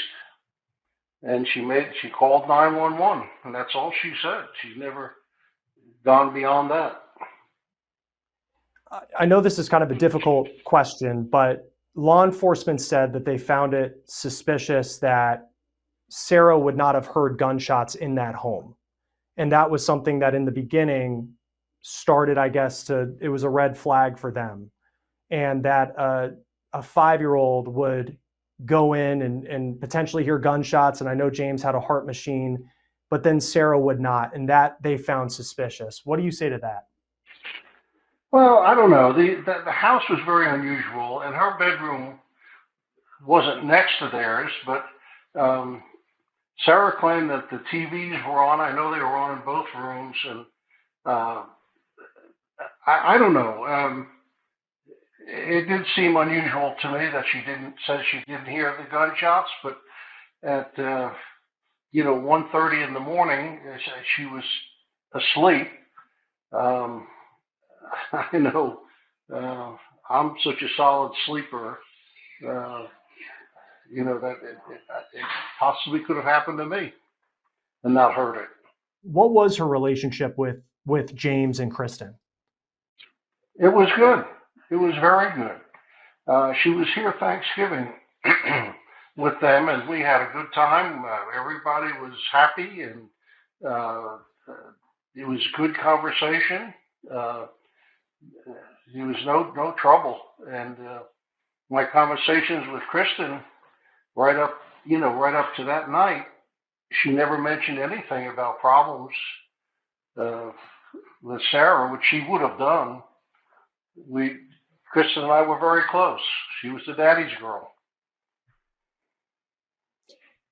D: And she called 911, and that's all she said. She's never gone beyond that.
U: I know this is kind of a difficult question, but law enforcement said that they found it suspicious that Sarah would not have heard gunshots in that home. And that was something that in the beginning started, I guess, it was a red flag for them. And that a 5-year-old would go in and potentially hear gunshots. And I know James had a heart machine, but then Sarah would not. And that they found suspicious. What do you say to that?
D: Well, I don't know. The house was very unusual, and her bedroom wasn't next to theirs, but Sarah claimed that the TVs were on. I know they were on in both rooms, and I don't know. It did seem unusual to me that she didn't hear the gunshots, but at 1:30 in the morning, she was asleep. I know I'm such a solid sleeper, that it possibly could have happened to me and not heard it.
U: What was her relationship with James and Kristen?
D: It was good. It was very good. She was here Thanksgiving with them, and we had a good time. Everybody was happy, and it was good conversation. There was no trouble, and my conversations with Kristen right up to that night, she never mentioned anything about problems with Sarah, which she would have done. Kristen and I were very close. She was the daddy's girl.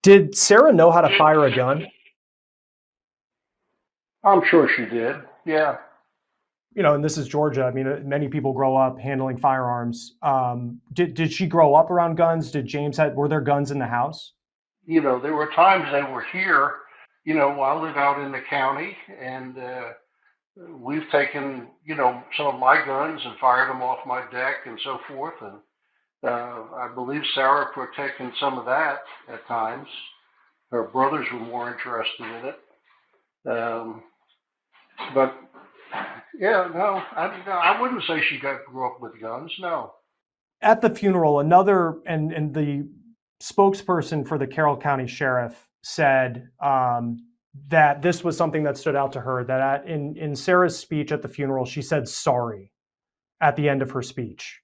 U: Did Sarah know how to fire a gun?
D: I'm sure she did. Yeah.
U: And this is Georgia. I mean, many people grow up handling firearms. Did she grow up around guns? Were there guns in the house?
D: There were times they were here. I live out in the county, and we've taken, some of my guns and fired them off my deck and so forth. And I believe Sarah protected some of that at times. Her brothers were more interested in it. But yeah, no, I wouldn't say she grew up with guns. No.
U: At the funeral, and the spokesperson for the Carroll County Sheriff said that this was something that stood out to her, that in Sarah's speech at the funeral, she said sorry at the end of her speech.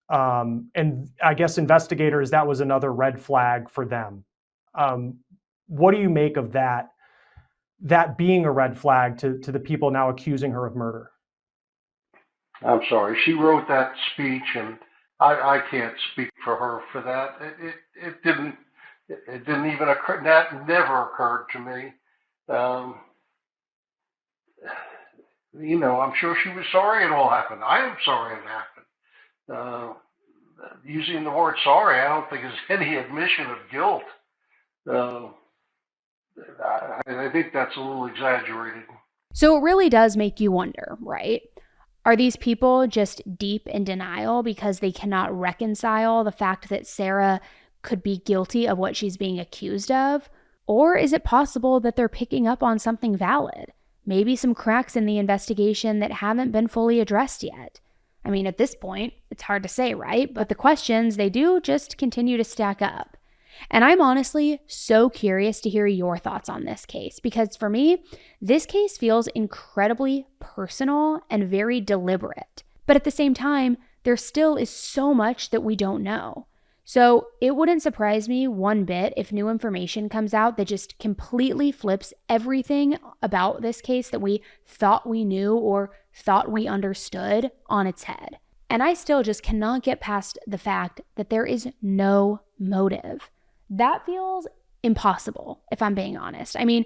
U: And I guess investigators, that was another red flag for them. What do you make of that being a red flag to the people now accusing her of murder?
D: I'm sorry. She wrote that speech, and I can't speak for her for that. It didn't It didn't even occur. That never occurred to me. I'm sure she was sorry it all happened. I am sorry it happened. Using the word sorry, I don't think is any admission of guilt. I think that's a little exaggerated.
F: So it really does make you wonder, right? Are these people just deep in denial because they cannot reconcile the fact that Sarah could be guilty of what she's being accused of? Or is it possible that they're picking up on something valid? Maybe some cracks in the investigation that haven't been fully addressed yet. I mean, at this point, it's hard to say, right? But the questions, they do just continue to stack up. And I'm honestly so curious to hear your thoughts on this case, because for me, this case feels incredibly personal and very deliberate. But at the same time, there still is so much that we don't know. So it wouldn't surprise me one bit if new information comes out that just completely flips everything about this case that we thought we knew or thought we understood on its head. And I still just cannot get past the fact that there is no motive. That feels impossible, if I'm being honest. I mean,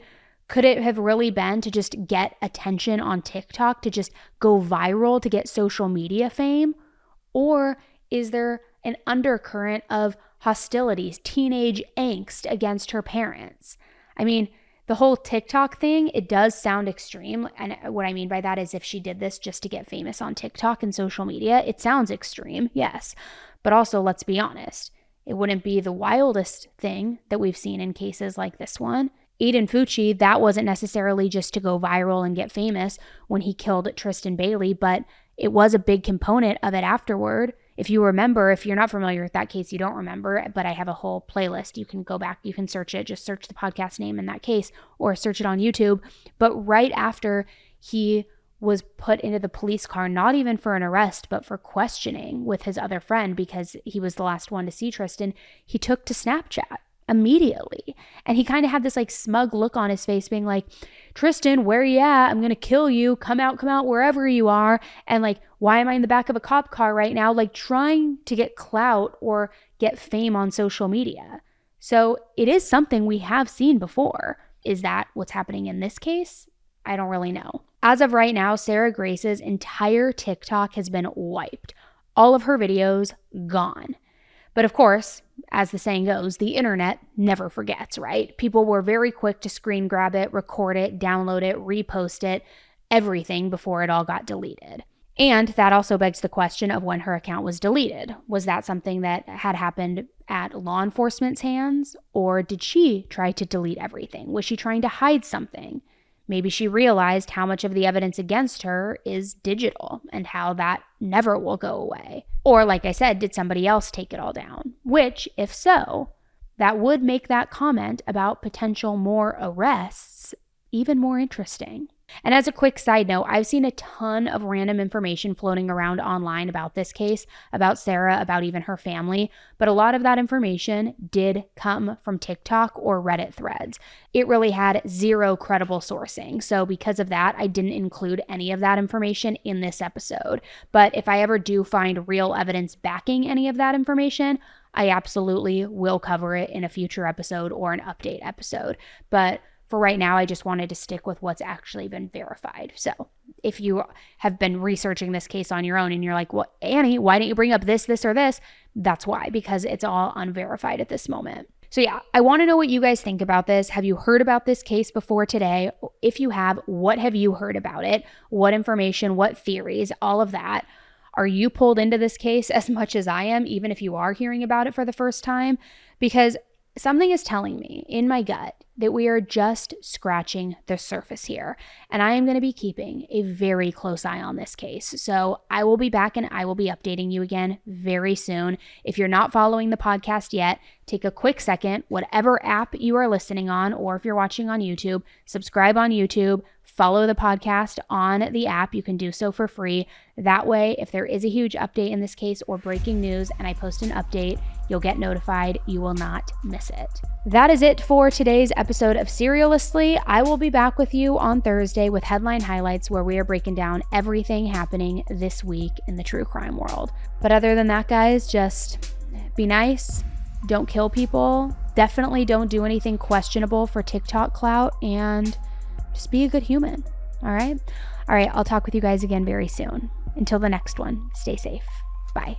F: could it have really been to just get attention on TikTok, to just go viral, to get social media fame? Or is there an undercurrent of hostilities, teenage angst against her parents? I mean, the whole TikTok thing, it does sound extreme. And what I mean by that is if she did this just to get famous on TikTok and social media, it sounds extreme, yes. But also, let's be honest, it wouldn't be the wildest thing that we've seen in cases like this one. Aiden Fucci, that wasn't necessarily just to go viral and get famous when he killed Tristan Bailey, but it was a big component of it afterward. If you remember, if you're not familiar with that case, you don't remember, but I have a whole playlist. You can go back, you can search it, just search the podcast name in that case or search it on YouTube. But right after he was put into the police car, not even for an arrest, but for questioning with his other friend because he was the last one to see Tristan, he took to Snapchat immediately. And he kind of had this like smug look on his face being like, Tristan, where are you at? I'm going to kill you. Come out wherever you are. And like, why am I in the back of a cop car right now? Like trying to get clout or get fame on social media. So it is something we have seen before. Is that what's happening in this case? I don't really know. As of right now, Sarah Grace's entire TikTok has been wiped. All of her videos gone. But of course, as the saying goes, the internet never forgets, right? People were very quick to screen grab it, record it, download it, repost it, everything before it all got deleted. And that also begs the question of when her account was deleted. Was that something that had happened at law enforcement's hands? Or did she try to delete everything? Was she trying to hide something? Maybe she realized how much of the evidence against her is digital and how that never will go away. Or, like I said, did somebody else take it all down? Which, if so, that would make that comment about potential more arrests even more interesting. And as a quick side note, I've seen a ton of random information floating around online about this case, about Sarah, about even her family, but a lot of that information did come from TikTok or Reddit threads. It really had zero credible sourcing, so because of that, I didn't include any of that information in this episode. But if I ever do find real evidence backing any of that information, I absolutely will cover it in a future episode or an update episode. But for right now, I just wanted to stick with what's actually been verified. So if you have been researching this case on your own and you're like, well, Annie, why didn't you bring up this, or this? That's why, because it's all unverified at this moment. So yeah, I want to know what you guys think about this. Have you heard about this case before today? If you have, what have you heard about it? What information, what theories, all of that. Are you pulled into this case as much as I am, even if you are hearing about it for the first time? Because something is telling me in my gut that we are just scratching the surface here. And I am going to be keeping a very close eye on this case. So I will be back and I will be updating you again very soon. If you're not following the podcast yet, take a quick second, whatever app you are listening on, or if you're watching on YouTube, subscribe on YouTube, follow the podcast on the app. You can do so for free. That way, if there is a huge update in this case or breaking news and I post an update, you'll get notified. You will not miss it. That is it for today's episode of Serialously. I will be back with you on Thursday with headline highlights where we are breaking down everything happening this week in the true crime world. But other than that, guys, just be nice, don't kill people. Definitely don't do anything questionable for TikTok clout, and just be a good human. All right. I'll talk with you guys again very soon. Until the next one, stay safe. Bye.